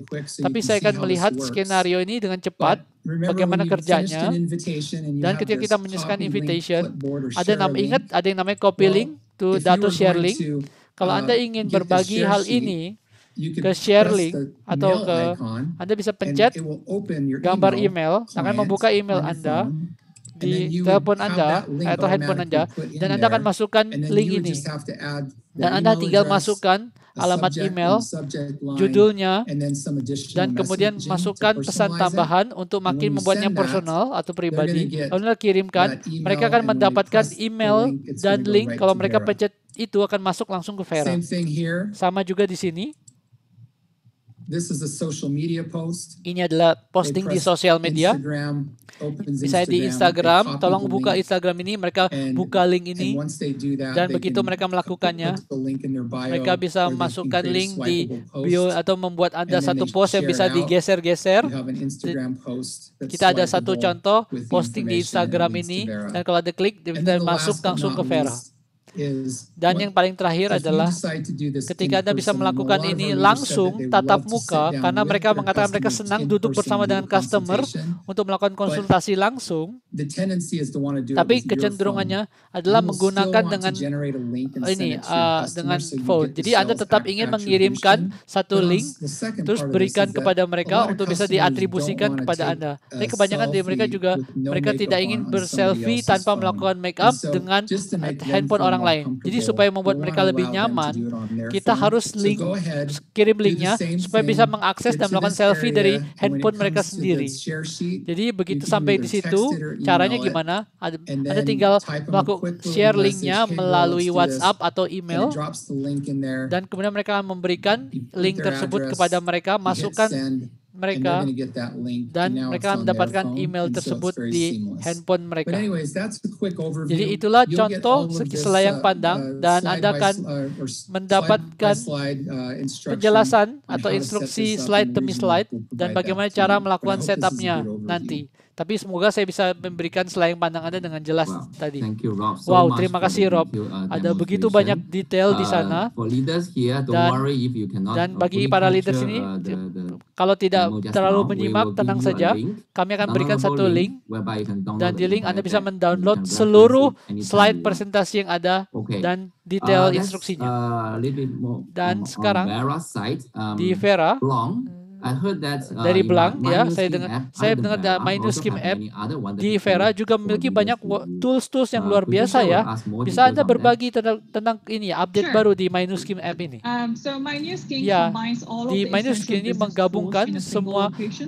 Tapi saya akan melihat skenario ini dengan cepat, bagaimana kerjanya. Dan ketika kita menyelesaikan invitation, ingat ada yang namanya copy link to data share link. Kalau Anda ingin berbagi hal ini ke share link atau ke Anda bisa pencet gambar email, akan membuka email Anda di telepon Anda atau handphone Anda, dan Anda akan masukkan link ini. Dan Anda tinggal masukkan alamat email, judulnya, dan kemudian masukkan pesan tambahan untuk makin membuatnya personal atau pribadi. Lalu Anda kirimkan, mereka akan mendapatkan email dan link. Kalau mereka pencet itu akan masuk langsung ke Vera.
Same thing here.
Sama juga di sini.
This is a social media post.
Ini adalah posting di sosial media.
Instagram, opens
Misalnya di
they
Instagram,
copy
tolong
the
buka
link,
Instagram ini, mereka
and-
buka link
and
ini,
once they do that,
dan
they
begitu
can
mereka melakukannya,
put the link in their bio,
mereka bisa
or they can
masukkan
create a
link di
swipeable
bio
post.
atau membuat Anda
and then
satu
they
post yang
share
bisa
out.
digeser-geser.
You have an Instagram post that's
Kita ada satu
swipeable
contoh
with the
posting di
information and
Instagram
links to
ini,
Vera.
dan kalau ada klik,
And
kita
then the
masuk
last but
langsung
not
ke Vera.
least is
Dan
what-
yang paling terakhir
if you
adalah
decide to do this
ketika
in
Anda bisa
person,
melakukan
a lot of
ini
our leaders said
langsung
that they
tatap
love to sit
muka,
down
karena
with
mereka
their
mengatakan mereka
customers
senang
in
duduk
person
bersama
to do
dengan
a
customer
consultation.
untuk melakukan konsultasi langsung.
The tendency is to want to do it
Tapi
with your
kecenderungannya
phone.
adalah
You will still
menggunakan
want to
dengan
generate a link and send
ini
it to your customer
dengan
so you
phone.
get the
Jadi Anda
sales
tetap ingin
attribution.
mengirimkan satu
But on
link,
the second
terus
part of this
berikan
is that
kepada
a
mereka
lot of
untuk bisa
customers
diatribusikan
don't wanna
kepada
take
Anda.
a
Tapi kebanyakan dari mereka
selfie
juga,
with no
mereka tidak
makeup
ingin
on somebody
berselfie
else's
tanpa
phone.
melakukan make up
And so,
dengan
just to make them
handphone
feel
orang
more
lain. Jadi
comfortable,
supaya membuat
we
mereka
wanna
lebih
allow them to
nyaman,
do it on their
kita
phone.
harus
So
link,
go ahead,
kirim
do the
linknya
same
supaya bisa
thing,
mengakses
get
dan
to
melakukan
this
selfie dari
area, and when it
handphone
comes
mereka
to the
sendiri.
share sheet,
Jadi begitu
you can
sampai
either
di
text
situ,
it or
caranya
email it,
gimana?
and
Anda
then
tinggal
type them a
melakukan
quick little
share
message,
linknya
"Hey, bro,
melalui
let's do this,"
WhatsApp atau
and
email,
it drops the link in there.
dan kemudian mereka akan memberikan
You put
link
their
tersebut
address,
kepada mereka,
you hit
masukkan
send, and they're
mereka,
gonna get that link,
dan
and now
mereka
it's on their
mendapatkan
phone,
email
and so it's
tersebut
very
di
seamless.
handphone
But
mereka.
anyways, that's a quick overview.
Jadi itulah
You'll get
contoh
all of this,
selayang pandang, dan
slide
Anda
by
akan
or
mendapatkan
slide, instruction
penjelasan
on
atau
how to set
instruksi
this up,
slide
and
demi
Reason
slide,
will
dan
provide
bagaimana
that to
cara
you. But I
melakukan
hope this is a
setupnya
good overview.
nanti. Tapi semoga saya bisa memberikan selayang pandang Anda dengan jelas
Wow,
tadi.
thank you, Rob. So
Wow,
much
terima
for
kasih
the
Rob.
detailed,
Ada begitu
demonstration.
banyak detail di sana.
For leaders here, don't
Dan-
worry if you cannot
dan bagi
fully
para leaders
capture,
ini,
the
kalau tidak
demo just
terlalu
now. We
menyimak,
will give
tenang
you a
saja.
link,
Kami akan berikan
downloadable
satu link,
whereby you can download
dan di
the
link Anda
entire
bisa
deck and you
mendownload
can reference
seluruh
it anytime
slide
you want.
presentasi yang ada
Okay.
dan detail
That's
instruksinya.
a little bit more
Dan
on
sekarang,
Vera's side.
Di Vera,
Blanc, I heard that
dari
in
Blanc,
My
ya,
New
saya
Scheme
dengar,
app,
saya
other than
dengar
Vera,
My New
also
Scheme
have
app
many other wonderful
di Vera
tools
juga
for
memiliki
leaders
banyak
to use.
tools-tools yang luar
Could you
biasa
share
ya.
with us more
Bisa
details
Anda
on that?
berbagi tentang ini update
Sure.
baru di My New Scheme app ini.
So my new scheme
Ya,
combines all of
di
the
My New
essential
Scheme ini
business
menggabungkan
tools in a single
semua
location,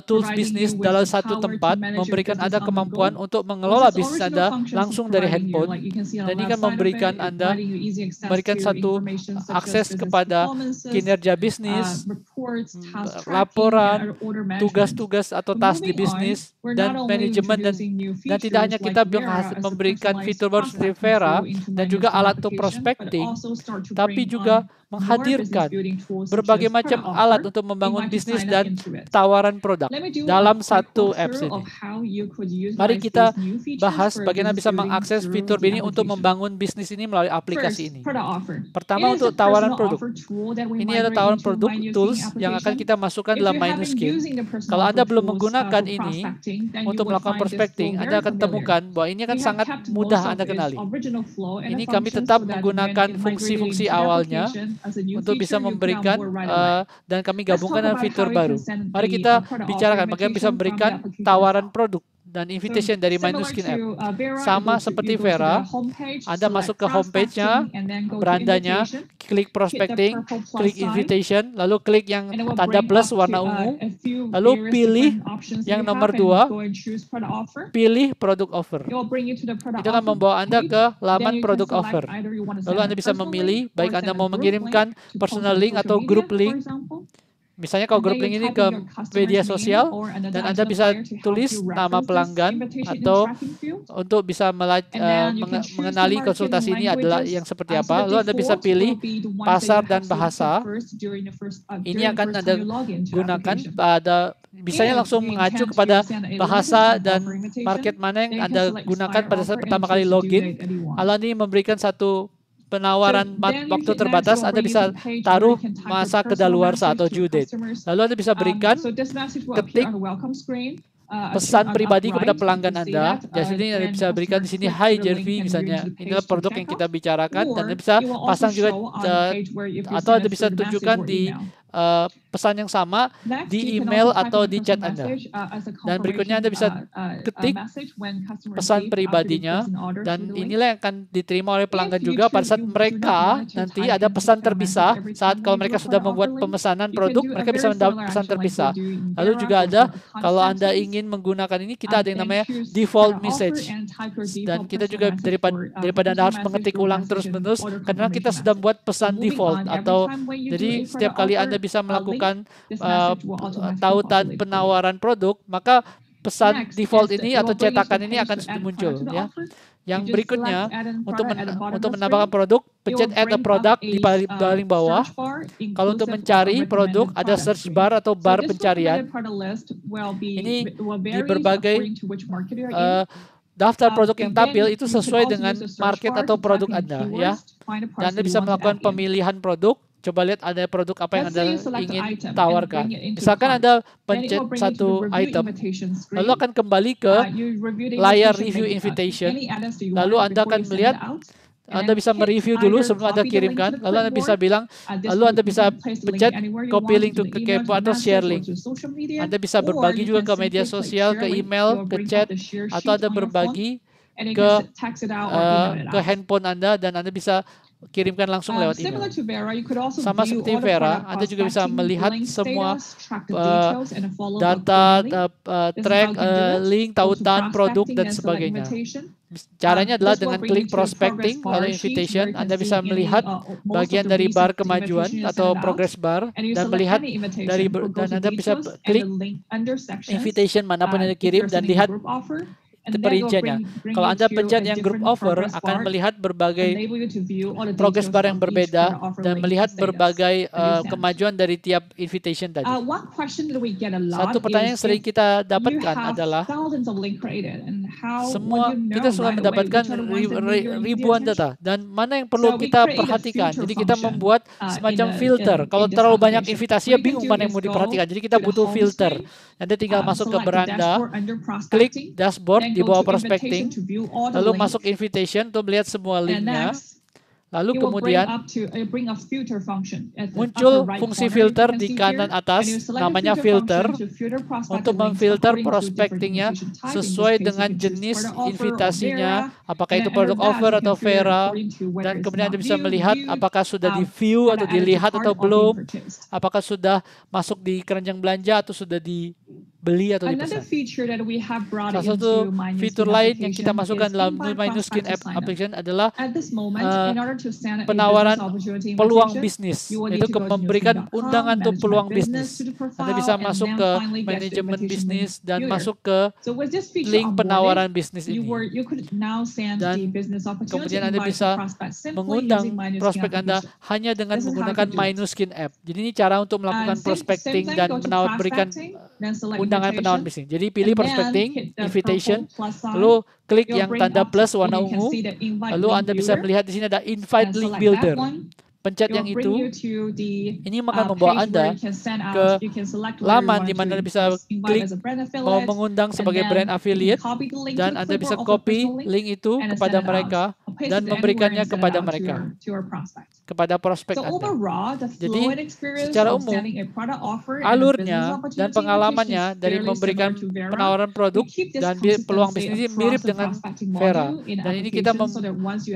tools
providing
bisnis
you with
dalam
the
satu
power to
tempat,
manage your
memberikan
business
Anda
on the
kemampuan
go.
untuk mengelola
With its
bisnis
original
Anda
functions
langsung
it's
dari
providing you,
handphone,
like you can see on
dan
the
ini
left
kan
side of it,
memberikan
it's
Anda
providing you easy access
memberikan
to
satu
information such as
akses
business
kepada
performances,
kinerja bisnis,
reports, task tracking,
laporan,
and order management.
tugas-tugas atau task di
Moving on,
bisnis,
we're
dan
not only
manajemen,
introducing new
dan tidak hanya
features
kita
like Vera as a
memberikan
personalized
fitur baru seperti
contact
Vera
info into
dan
My
juga
New Scheme
alat untuk
application, but
prospecting,
also start to
tapi
bring
juga
on
menghadirkan
more business building tools such
berbagai
as
macam
product
alat
offer,
untuk membangun
invite to
bisnis
sign up
dan
into it.
tawaran produk
Let me do
dalam
a quick
satu apps
walkthrough
ini.
of how you could utilize
Mari kita
these new features
bahas
for
bagaimana
business
bisa
building
mengakses
through
fitur
the
ini untuk
application.
membangun bisnis ini melalui aplikasi
First,
ini.
product offer.
Pertama,
It is
untuk
a
tawaran
personal
produk.
offer tool that we
Ini adalah
migrate
tawaran
into
produk
My New Scheme
tools yang akan
application.
kita masukkan
If
dalam
you
My
have
New
been
Scheme.
using the personal
Kalau Anda
offer
belum
tools,
menggunakan
for
ini
prospecting, then you
untuk
would
melakukan
find this
prospecting,
flow
Anda
very
akan
familiar.
temukan bahwa ini akan
We have
sangat
kept
mudah
most of
Anda
its
kenali.
original flow and
Ini
the
kami
functions
tetap
so that when
menggunakan
it migrated
fungsi-fungsi
into the
awalnya
application as a new
untuk bisa
feature, you could
memberikan
onboard right away.
dan kami
Let's
gabungkan
talk
dengan
about
fitur
how you
baru.
can send
Mari
the
kita
product
bicarakan
offer
bagaimana bisa
invitation from the
memberikan
application
tawaran
itself.
produk dan invitation dari My New Scheme app.
Vera,
Sama seperti Vera, Anda masuk ke homepage-nya, berandanya, klik prospecting, klik invitation, lalu klik yang tanda plus warna ungu, lalu pilih yang nomor 2, pilih product offer. Itu akan membawa Anda ke laman product offer. Lalu Anda bisa memilih, baik Anda mau mengirimkan personal link atau group link. Misalnya kalau grup link ini ke media sosial, dan Anda bisa tulis nama pelanggan atau untuk bisa mengenali konsultasi ini adalah yang seperti apa. Lalu Anda bisa pilih pasar dan bahasa. Ini akan Anda gunakan pada, bisanya langsung mengacu kepada bahasa dan market mana yang Anda gunakan pada saat pertama kali login. Lalu ini memberikan satu penawaran waktu terbatas, Anda bisa taruh masa kedaluarsa atau due date. Lalu Anda bisa berikan ketik pesan pribadi kepada pelanggan Anda. Jadi Anda bisa berikan di sini, "Hi Jervy," misalnya. Inilah produk yang kita bicarakan, dan Anda bisa pasang juga atau Anda bisa tunjukkan di pesan yang sama di email atau di chat Anda. Dan berikutnya Anda bisa ketik pesan pribadinya, dan inilah yang akan diterima oleh pelanggan juga pada saat mereka nanti ada pesan terpisah. Saat kalau mereka sudah membuat pemesanan produk, mereka bisa mendapat pesan terpisah. Lalu juga ada, kalau Anda ingin menggunakan ini, kita ada yang namanya default message. Dan kita juga daripada Anda harus mengetik ulang terus-menerus, karena kita sudah buat pesan default, atau jadi setiap kali Anda bisa melakukan tautan penawaran produk, maka pesan default ini atau cetakan ini akan muncul, ya. Yang berikutnya, untuk menambahkan produk, pencet add a product di paling bawah. Kalau untuk mencari produk, ada search bar atau bar pencarian. Ini di berbagai daftar produk yang tampil itu sesuai dengan market atau produk Anda, ya. Dan Anda bisa melakukan pemilihan produk. Coba lihat ada produk apa yang Anda ingin tawarkan. Misalkan Anda pencet satu item, lalu akan kembali ke layar review invitation. Lalu Anda akan melihat, Anda bisa mereview dulu sebelum Anda kirimkan. Lalu Anda bisa bilang, lalu Anda bisa pencet copy link to Kepo atau share link. Anda bisa berbagi juga ke media sosial, ke email, ke chat, atau Anda berbagi ke handphone Anda, dan Anda bisa kirimkan langsung lewat email. Sama seperti Vera, Anda juga bisa melihat semua data, track, link, tautan, produk, dan sebagainya. Caranya adalah dengan klik prospecting, lalu invitation. Anda bisa melihat bagian dari bar kemajuan atau progress bar, dan melihat dan Anda bisa klik invitation manapun yang dikirim, dan lihat perinciannya. Kalau Anda pencet yang group offer, akan melihat berbagai progress bar yang berbeda dan melihat berbagai kemajuan dari tiap invitation tadi. Satu pertanyaan yang sering kita dapatkan adalah, kita sudah mendapatkan ribuan data, dan mana yang perlu kita perhatikan. Jadi kita membuat semacam filter. Kalau terlalu banyak invitasi, ya bingung mana yang mau diperhatikan. Jadi kita butuh filter. Anda tinggal masuk ke beranda, klik dashboard di bawah prospecting, lalu masuk invitation untuk melihat semua linknya. Lalu kemudian muncul fungsi filter di kanan atas, namanya filter, untuk memfilter prospectingnya sesuai dengan jenis invitasinya, apakah itu produk offer atau Vera, dan kemudian Anda bisa melihat apakah sudah di view atau dilihat atau belum, apakah sudah masuk di keranjang belanja atau sudah dibeli atau dipesan. Salah satu fitur lain yang kita masukkan dalam My New Skin App application adalah penawaran peluang bisnis. Itu memberikan undangan untuk peluang bisnis. Anda bisa masuk ke manajemen bisnis dan masuk ke link penawaran bisnis ini. Dan kemudian Anda bisa mengundang prospek Anda hanya dengan menggunakan My New Skin App. Jadi ini cara untuk melakukan prospecting dan berikan undangan penawaran bisnis. Jadi pilih prospecting, invitation, lalu klik yang tanda plus warna ungu, lalu Anda bisa melihat di sini ada invite link builder. Pencet yang itu, ini akan membawa Anda ke laman di mana Anda bisa klik mau mengundang sebagai brand affiliate, dan Anda bisa copy link itu kepada mereka dan memberikannya kepada mereka, kepada prospek Anda. Jadi secara umum, alurnya dan pengalamannya dari memberikan penawaran produk dan peluang bisnis ini mirip dengan Vera. Dan ini kita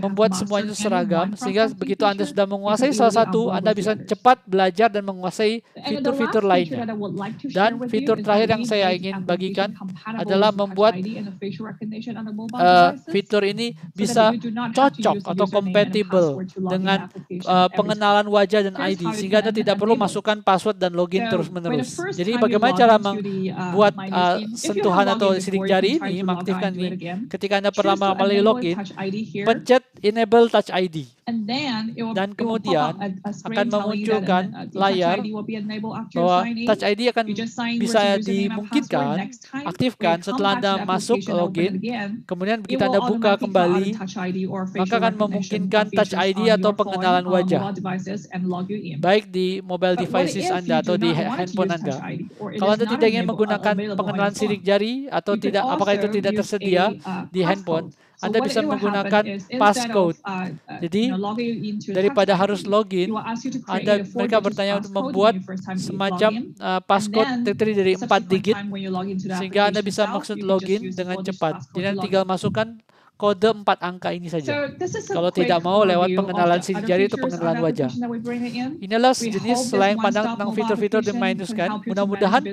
membuat semuanya seragam, sehingga begitu Anda sudah menguasai salah satu, Anda bisa cepat belajar dan menguasai fitur-fitur lainnya. Dan fitur terakhir yang saya ingin bagikan adalah membuat fitur ini bisa cocok atau compatible dengan pengenalan wajah dan ID, sehingga Anda tidak perlu masukkan password dan login terus-menerus. Jadi bagaimana cara membuat sentuhan atau sidik jari ini, mengaktifkan ini, ketika Anda pertama kali login, pencet enable touch ID. Dan kemudian akan memunculkan layar bahwa Touch ID akan bisa dimungkinkan aktifkan setelah Anda masuk login. Kemudian begitu Anda buka kembali, maka akan memungkinkan Touch ID atau pengenalan wajah, baik di mobile devices Anda atau di handphone Anda. Kalau Anda tidak ingin menggunakan pengenalan sidik jari atau tidak, apakah itu tidak tersedia di handphone, Anda bisa menggunakan passcode. Jadi daripada harus login, mereka bertanya untuk membuat semacam passcode terdiri dari 4 digit sehingga Anda bisa maksud login dengan cepat. Jadi Anda tinggal masukkan kode 4 angka ini saja. Kalau tidak mau lewat pengenalan sidik jari itu pengenalan wajah. Inilah sejenis selain pandang tentang fitur-fitur di MyNewsScan. Mudah-mudahan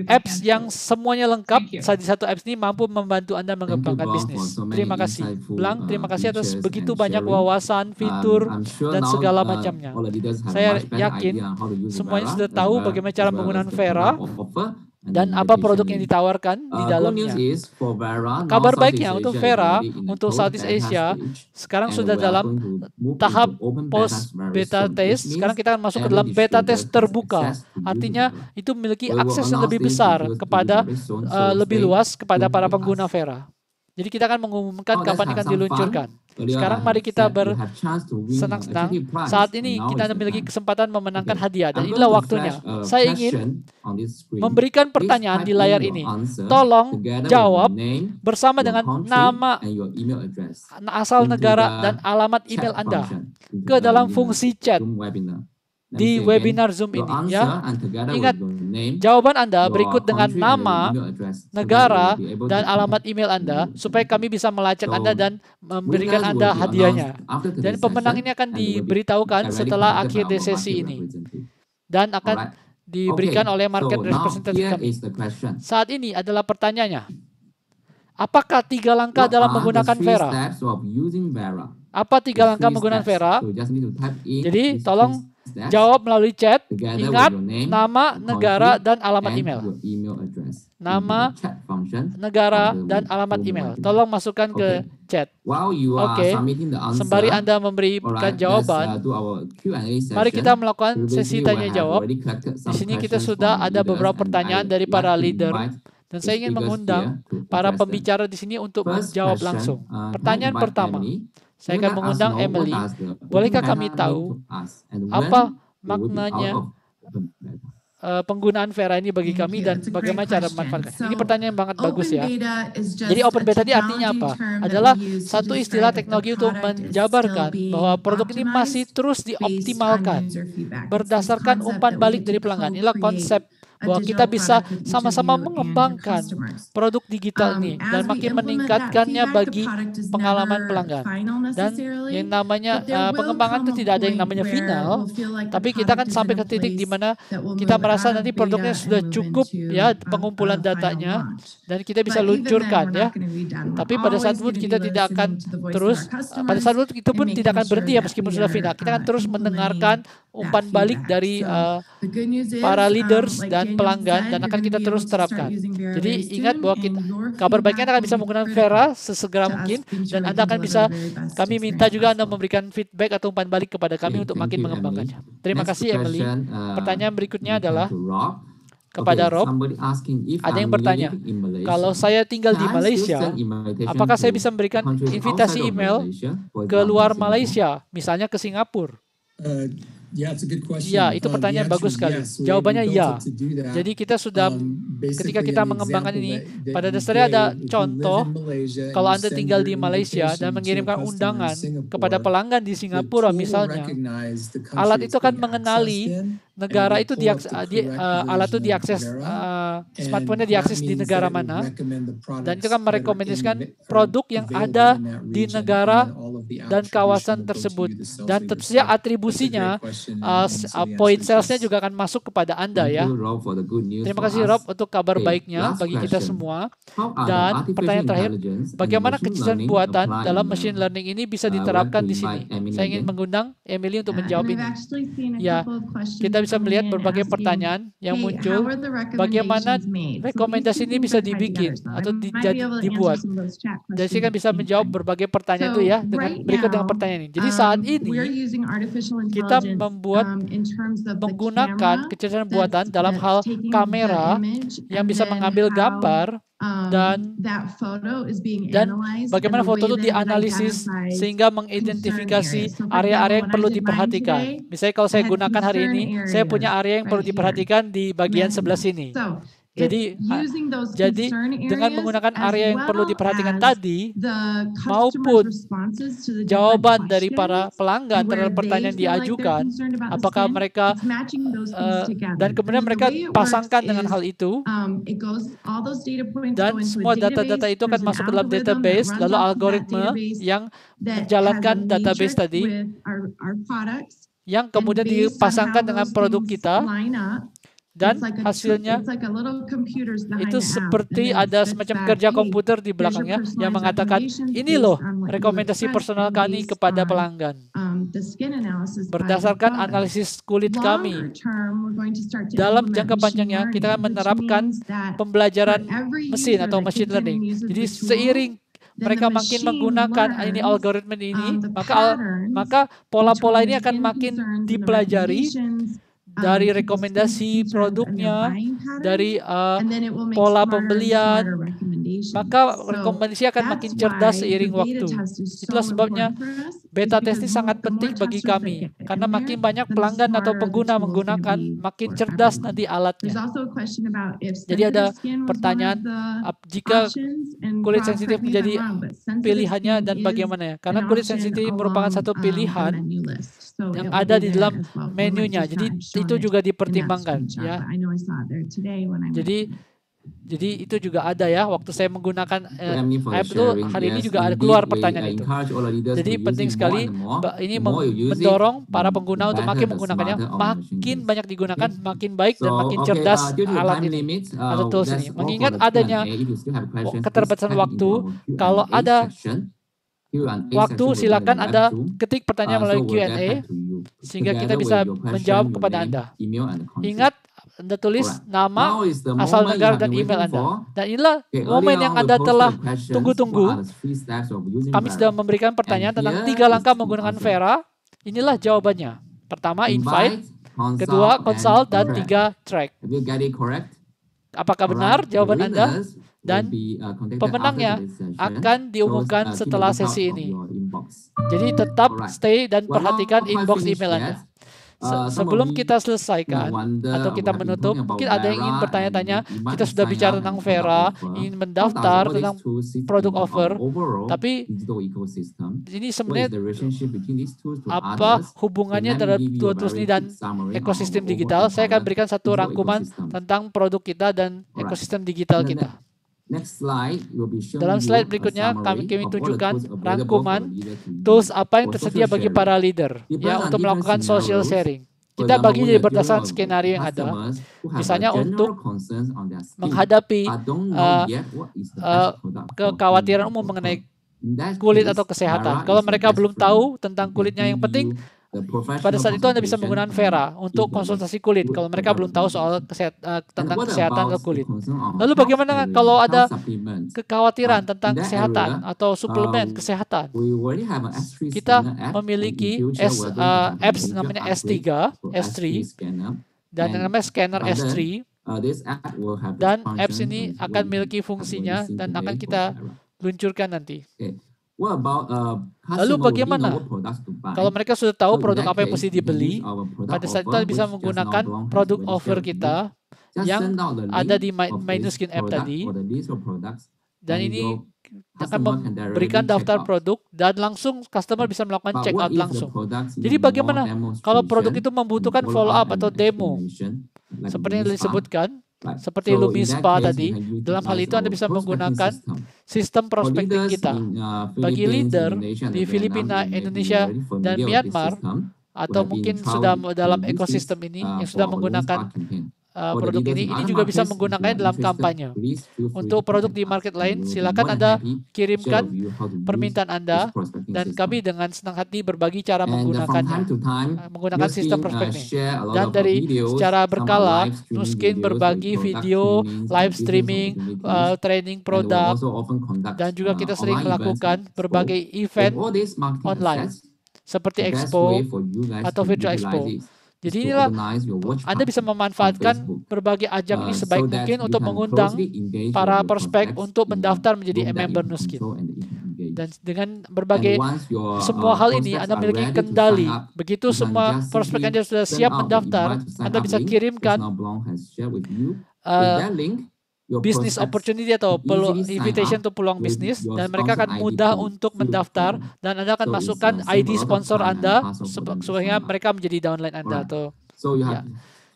apps yang semuanya lengkap di satu apps ini mampu membantu Anda mengembangkan bisnis. Terima kasih. Blang, terima kasih atas begitu banyak wawasan, fitur, dan segala macamnya. Saya yakin semuanya sudah tahu bagaimana cara menggunakan Vera dan apa produk yang ditawarkan di dalamnya. Kabar baiknya untuk Vera, untuk Southeast Asia, sekarang sudah dalam tahap post beta test. Sekarang kita akan masuk ke dalam beta test terbuka. Artinya itu memiliki akses yang lebih besar kepada lebih luas kepada para pengguna Vera. Jadi kita akan mengumumkan kapan akan diluncurkan. Sekarang mari kita bersenang-senang. Saat ini kita memiliki kesempatan memenangkan hadiah dan inilah waktunya. Saya ingin memberikan pertanyaan di layar ini. Tolong jawab bersama dengan nama, asal negara, dan alamat email Anda ke dalam fungsi chat di webinar Zoom ini, ya. Ingat, jawaban Anda berikut dengan nama, negara, dan alamat email Anda supaya kami bisa melacak Anda dan memberikan Anda hadiahnya. Dan pemenang ini akan diberitahukan setelah akhir sesi ini dan akan diberikan oleh market representative kami. Saat ini adalah pertanyaannya. Apakah 3 langkah dalam menggunakan Vera? Apa 3 langkah menggunakan Vera? Jadi tolong jawab melalui chat. Ingat nama, negara, dan alamat email. Nama, negara, dan alamat email. Tolong masukkan ke chat. Oke. Sembari Anda memberikan jawaban, mari kita melakukan sesi tanya jawab. Di sini kita sudah ada beberapa pertanyaan dari para leader. Dan saya ingin mengundang para pembicara di sini untuk menjawab langsung. Pertanyaan pertama, saya akan mengundang Emily. Bolehkah kami tahu apa maknanya penggunaan Vera ini bagi kami dan bagaimana cara memanfaatkan? Ini pertanyaan yang sangat bagus ya. Jadi open beta ini artinya apa? Adalah satu istilah teknologi untuk menjabarkan bahwa produk ini masih terus dioptimalkan berdasarkan umpan balik dari pelanggan. Inilah konsep bahwa kita bisa sama-sama mengembangkan produk digital ini dan makin meningkatkannya bagi pengalaman pelanggan. Dan yang namanya pengembangan itu tidak ada yang namanya final, tapi kita akan sampai ke titik di mana kita merasa nanti produknya sudah cukup ya pengumpulan datanya dan kita bisa luncurkan ya. Tapi pada saat itu kita tidak akan terus, pada saat itu pun tidak akan berhenti ya meskipun sudah final. Kita akan terus mendengarkan umpan balik dari para leaders dan pelanggan dan akan kita terus terapkan. Jadi ingat bahwa kabar baiknya Anda akan bisa menggunakan Vera sesegera mungkin dan Anda akan bisa, kami minta juga Anda memberikan feedback atau umpan balik kepada kami untuk makin mengembangkannya. Terima kasih Emily. Pertanyaan berikutnya adalah kepada Rob. Ada yang bertanya, kalau saya tinggal di Malaysia, apakah saya bisa memberikan invitasi email ke luar Malaysia, misalnya ke Singapura? Ya, itu pertanyaan bagus sekali. Jawabannya ya. Jadi kita sudah, ketika kita mengembangkan ini, pada dasarnya ada contoh, kalau Anda tinggal di Malaysia dan mengirimkan undangan kepada pelanggan di Singapura misalnya, alat itu akan mengenali negara itu alat itu diakses, smartphone-nya diakses di negara mana, dan itu akan merekomendasikan produk yang ada di negara dan kawasan tersebut. Dan tentu saja atribusinya, point sales-nya juga akan masuk kepada Anda ya. Terima kasih Rob untuk kabar baiknya bagi kita semua. Dan pertanyaan terakhir, bagaimana kecerdasan buatan dalam machine learning ini bisa diterapkan di sini? Saya ingin mengundang Emily untuk menjawab ini. Ya, kita bisa melihat berbagai pertanyaan yang muncul. Bagaimana rekomendasi ini bisa dibikin atau dibuat? Jadi saya kan bisa menjawab berbagai pertanyaan itu ya dengan berikut dengan pertanyaan ini. Jadi saat ini kita menggunakan kecerdasan buatan dalam hal kamera yang bisa mengambil gambar dan bagaimana foto itu dianalisis sehingga mengidentifikasi area-area yang perlu diperhatikan. Misalnya kalau saya gunakan hari ini, saya punya area yang perlu diperhatikan di bagian sebelah sini. Jadi dengan menggunakan area yang perlu diperhatikan tadi maupun jawaban dari para pelanggan terhadap pertanyaan diajukan, apakah mereka dan kemudian mereka pasangkan dengan hal itu, dan semua data-data itu akan masuk ke dalam database, lalu algoritma yang menjalankan database tadi yang kemudian dipasangkan dengan produk kita, dan hasilnya itu seperti ada semacam kerja komputer di belakangnya yang mengatakan, ini loh rekomendasi personal kami kepada pelanggan. Berdasarkan analisis kulit kami. Dalam jangka panjangnya, kita akan menerapkan pembelajaran mesin atau machine learning. Jadi seiring mereka makin menggunakan ini algoritma ini, maka pola-pola ini akan makin dipelajari dari rekomendasi produknya, dari pola pembelian, maka rekomendasi akan makin cerdas seiring waktu. Itulah sebabnya beta testing sangat penting bagi kami, karena makin banyak pelanggan atau pengguna menggunakan, makin cerdas nanti alatnya. Jadi ada pertanyaan, jika kulit sensitif menjadi pilihannya dan bagaimana ya? Karena kulit sensitif merupakan satu pilihan yang ada di dalam menunya. Jadi itu juga dipertimbangkan ya. Jadi itu juga ada ya, waktu saya menggunakan app itu hari ini juga ada keluar pertanyaan itu. Jadi penting sekali ini mendorong para pengguna untuk makin menggunakannya, makin banyak digunakan, makin baik dan makin cerdas alat ini atau tools ini. Mengingat adanya keterbatasan waktu, kalau ada waktu silakan Anda ketik pertanyaan melalui Q&A sehingga kita bisa menjawab kepada Anda. Ingat, Anda tulis nama, asal negara, dan email Anda. Dan inilah momen yang Anda telah tunggu-tunggu. Kami sudah memberikan pertanyaan tentang 3 langkah menggunakan Vera. Inilah jawabannya. Pertama, invite. Kedua, consult. Dan 3, track. Apakah benar jawaban Anda? Dan pemenangnya akan diumumkan setelah sesi ini. Jadi tetap stay dan perhatikan inbox email Anda. Sebelum kita selesaikan atau kita menutup, mungkin ada yang ingin bertanya-tanya, kita sudah bicara tentang Vera, ingin mendaftar tentang produk offer, tapi ini sebenarnya apa hubungannya terhadap dua tools ini dan ekosistem digital? Saya akan berikan satu rangkuman tentang produk kita dan ekosistem digital kita. Dalam slide berikutnya kami tunjukkan rangkuman tools apa yang tersedia bagi para leader ya untuk melakukan social sharing. Kita bagi jadi berdasarkan skenario yang ada. Misalnya untuk menghadapi kekhawatiran umum mengenai kulit atau kesehatan. Kalau mereka belum tahu tentang kulitnya, yang penting pada saat itu Anda bisa menggunakan Vera untuk konsultasi kulit kalau mereka belum tahu soal tentang kesehatan kulit. Lalu bagaimana kalau ada kekhawatiran tentang kesehatan atau suplemen kesehatan? Kita memiliki apps namanya S3 dan yang namanya scanner S3, dan apps ini akan memiliki fungsinya dan akan kita luncurkan nanti. Lalu bagaimana kalau mereka sudah tahu produk apa yang mesti dibeli? Pada saat itu bisa menggunakan produk offer kita yang ada di My New Skin app tadi, dan ini akan memberikan daftar produk dan langsung customer bisa melakukan check out langsung. Jadi bagaimana kalau produk itu membutuhkan follow up atau demo seperti yang disebutkan, seperti LumiSpa tadi? Dalam hal itu Anda bisa menggunakan sistem prospecting kita bagi leader di Filipina, Indonesia, dan Myanmar, atau mungkin sudah dalam ekosistem ini yang sudah menggunakan produk ini juga bisa menggunakannya dalam kampanye. Untuk produk di market lain, silakan Anda kirimkan permintaan Anda dan kami dengan senang hati berbagi cara menggunakannya, menggunakan sistem prospecting. Dan dari secara berkala, Nu Skin berbagi video, live streaming, training produk, dan juga kita sering melakukan berbagai event online seperti Expo atau Virtual Expo. Jadi inilah Anda bisa memanfaatkan berbagai ajang ini sebaik mungkin untuk mengundang para prospek untuk mendaftar menjadi member Nu Skin. Dan dengan
And
berbagai
once your
semua hal ini
prospects
Anda
are
memiliki
ready to
kendali.
sign up,
Begitu
you can
semua
just
prospek
simply
Anda sudah
send
siap
out the
mendaftar,
invite to sign
Anda
up
bisa
link, just
kirimkan
now Blong has shared with you. With
uh,
that link, your
bisnis
prospects
opportunity atau
can easily sign
invitation
up
untuk peluang
with
bisnis,
your
dan mereka
sponsor
akan
ID
mudah
to
untuk
fill the
mendaftar,
form.
dan Anda akan
So it's
masukkan
save
ID
a lot of
sponsor
time and
Anda
hassle for them to
supaya
sign up.
mereka menjadi downline Anda.
Alright.
Atau
So you
ya,
have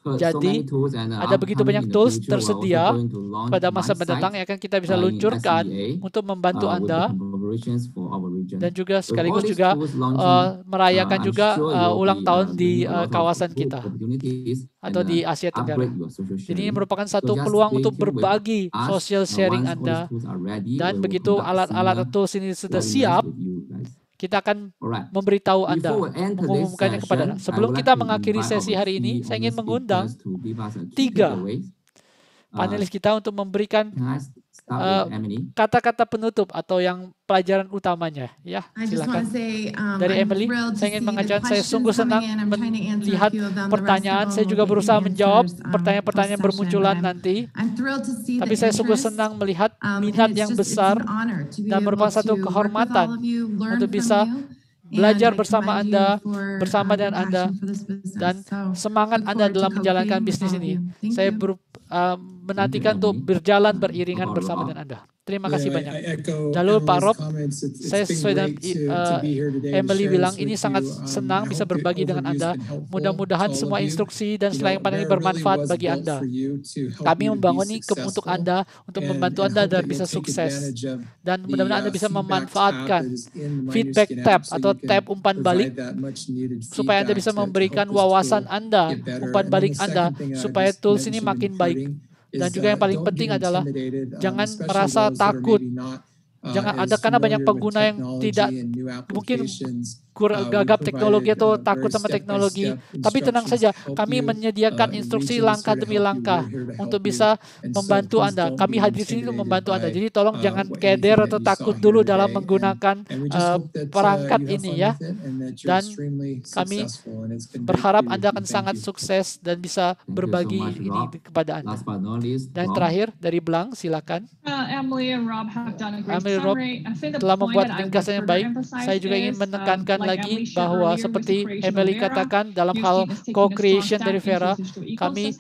so many
jadi
tools and
ada begitu
upcoming
banyak
in the
tools
future. We're also
tersedia
going to launch
pada
my
masa mendatang
site
yang akan kita bisa
in
luncurkan
SEA
untuk membantu
with the
Anda,
collaborations for our region.
dan juga
With all
sekaligus
these
juga
tools launching,
merayakan
I'm
juga
sure it will
ulang
be
tahun di
bringing a lot of
kawasan
good
kita
opportunities
atau
and
di Asia Tenggara.
upgrade your social
Jadi ini
sharing.
merupakan
So
satu
just
peluang
stay
untuk
tuned with
berbagi
us.
social sharing
Once all these
Anda,
tools are ready,
dan
we will
begitu
conduct
alat-alat
similar
tools ini sudah
webinars
siap,
with you guys.
kita akan
Alright.
memberitahu
Before
Anda,
we end today's
mengumumkannya kepada Anda.
session, I
Sebelum
would like
kita
to
mengakhiri
invite
sesi
our
hari ini,
key
saya ingin
honor
mengundang
speakers to give us a key
3
takeaways.
panelis kita untuk memberikan
Can I start with Emily?
kata-kata penutup atau yang pelajaran utamanya. Ya, silakan. Dari Emily, saya ingin mengatakan saya sungguh senang melihat pertanyaan. Saya juga berusaha menjawab pertanyaan-pertanyaan bermunculan nanti. Tapi saya sungguh senang melihat minat yang besar dan merupakan satu kehormatan untuk bisa belajar bersama Anda, bersama dengan Anda, dan semangat Anda dalam menjalankan bisnis ini. Saya menantikan untuk berjalan beriringan bersama dengan Anda. Terima kasih banyak. Lalu Pak Rob, saya sesuai dengan Emily bilang, ini sangat senang bisa berbagi dengan Anda. Mudah-mudahan semua instruksi dan selain pandang ini bermanfaat bagi Anda. Kami membangun ini untuk Anda, untuk membantu Anda agar bisa sukses. Dan mudah-mudahan Anda bisa memanfaatkan feedback tab atau tab umpan balik supaya Anda bisa memberikan wawasan Anda, umpan balik Anda, supaya tools ini makin baik. Dan juga yang paling penting adalah jangan merasa takut. Jangan ada, karena banyak pengguna yang tidak mungkin gagap teknologi atau takut sama teknologi. Tapi tenang saja, kami menyediakan instruksi langkah demi langkah untuk bisa membantu Anda. Kami hadir di sini untuk membantu Anda. Jadi tolong jangan keder atau takut dulu dalam menggunakan perangkat ini ya. Dan kami berharap Anda akan sangat sukses dan bisa berbagi ini kepada Anda. Dan terakhir dari Blanc, silakan.
Emily and Rob have done a great
Emily Rob telah membuat ringkasan yang baik. Saya juga ingin menekankan lagi bahwa seperti Emily katakan dalam hal co-creation dari Vera, kami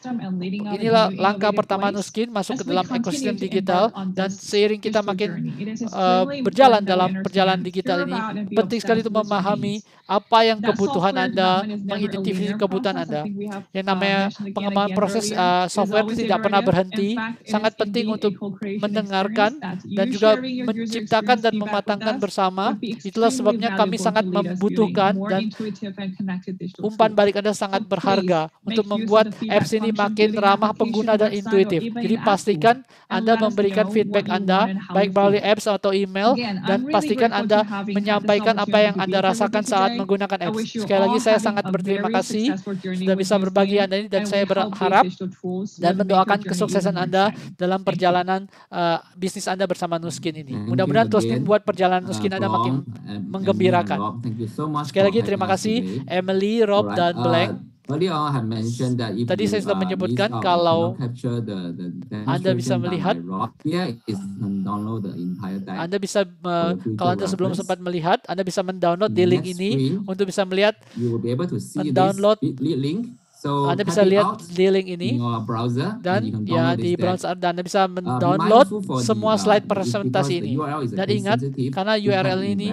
inilah langkah pertama Nuskin masuk ke dalam ekosistem digital, dan seiring kita makin berjalan dalam perjalanan digital ini, penting sekali untuk memahami apa yang kebutuhan Anda, mengidentifikasi kebutuhan Anda. Yang namanya pengembangan proses software tidak pernah berhenti, sangat penting untuk mendengarkan dan juga menciptakan dan mematangkan bersama. Itulah sebabnya kami sangat membutuhkan, dan umpan balik Anda sangat berharga untuk membuat apps ini makin ramah pengguna dan intuitif. Jadi pastikan Anda memberikan feedback Anda baik melalui apps atau email, dan pastikan Anda menyampaikan apa yang Anda rasakan saat menggunakan apps. Sekali lagi saya sangat berterima kasih sudah bisa berbagi Anda ini, dan saya berharap dan mendoakan kesuksesan Anda dalam perjalanan bisnis Anda bersama Nuskin ini. Mudah-mudahan terus membuat perjalanan Nuskin Anda makin menggembirakan. Sekali lagi terima kasih Emily, Rob, dan Blanc. Tadi saya sudah menyebutkan kalau Anda bisa melihat, Anda bisa, kalau Anda sebelum sempat melihat, Anda bisa mendownload di link ini untuk bisa melihat, mendownload. Anda bisa lihat di link ini, dan ya di browser, dan Anda bisa mendownload semua slide presentasi ini. Dan ingat, karena URL ini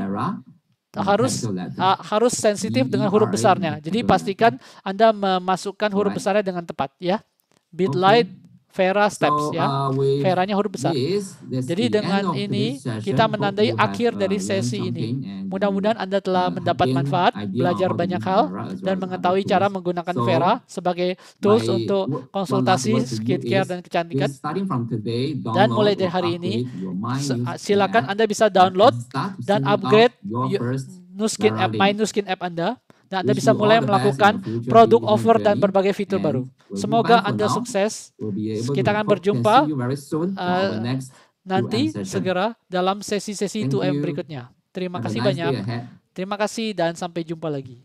harus sensitif dengan huruf besarnya. Jadi pastikan Anda memasukkan huruf besarnya dengan tepat ya. Bit.ly Vera Steps ya. Veranya huruf besar. Jadi dengan ini kita menandai akhir dari sesi ini. Mudah-mudahan Anda telah mendapat manfaat, belajar banyak hal, dan mengetahui cara menggunakan Vera sebagai tools untuk konsultasi, skincare, dan kecantikan. Dan mulai dari hari ini, silakan Anda bisa download dan upgrade Nuskin app, My Nuskin app Anda. Dan Anda bisa mulai melakukan produk offer dan berbagai fitur baru. Semoga Anda sukses. Kita akan berjumpa nanti segera dalam sesi-sesi 2M berikutnya. Terima kasih banyak. Terima kasih dan sampai jumpa lagi.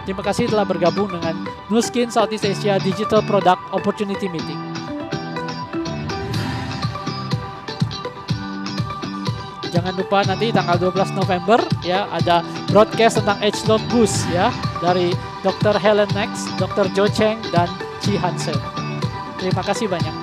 Terima kasih telah bergabung dengan Nuskin Southeast Asia Digital Product Opportunity Meeting. Jangan lupa nanti tanggal 12 November ya ada broadcast tentang Edgelord Boost ya dari Dr. Helen Nex, Dr. Jo Cheng dan Chi Hansen. Terima kasih banyak.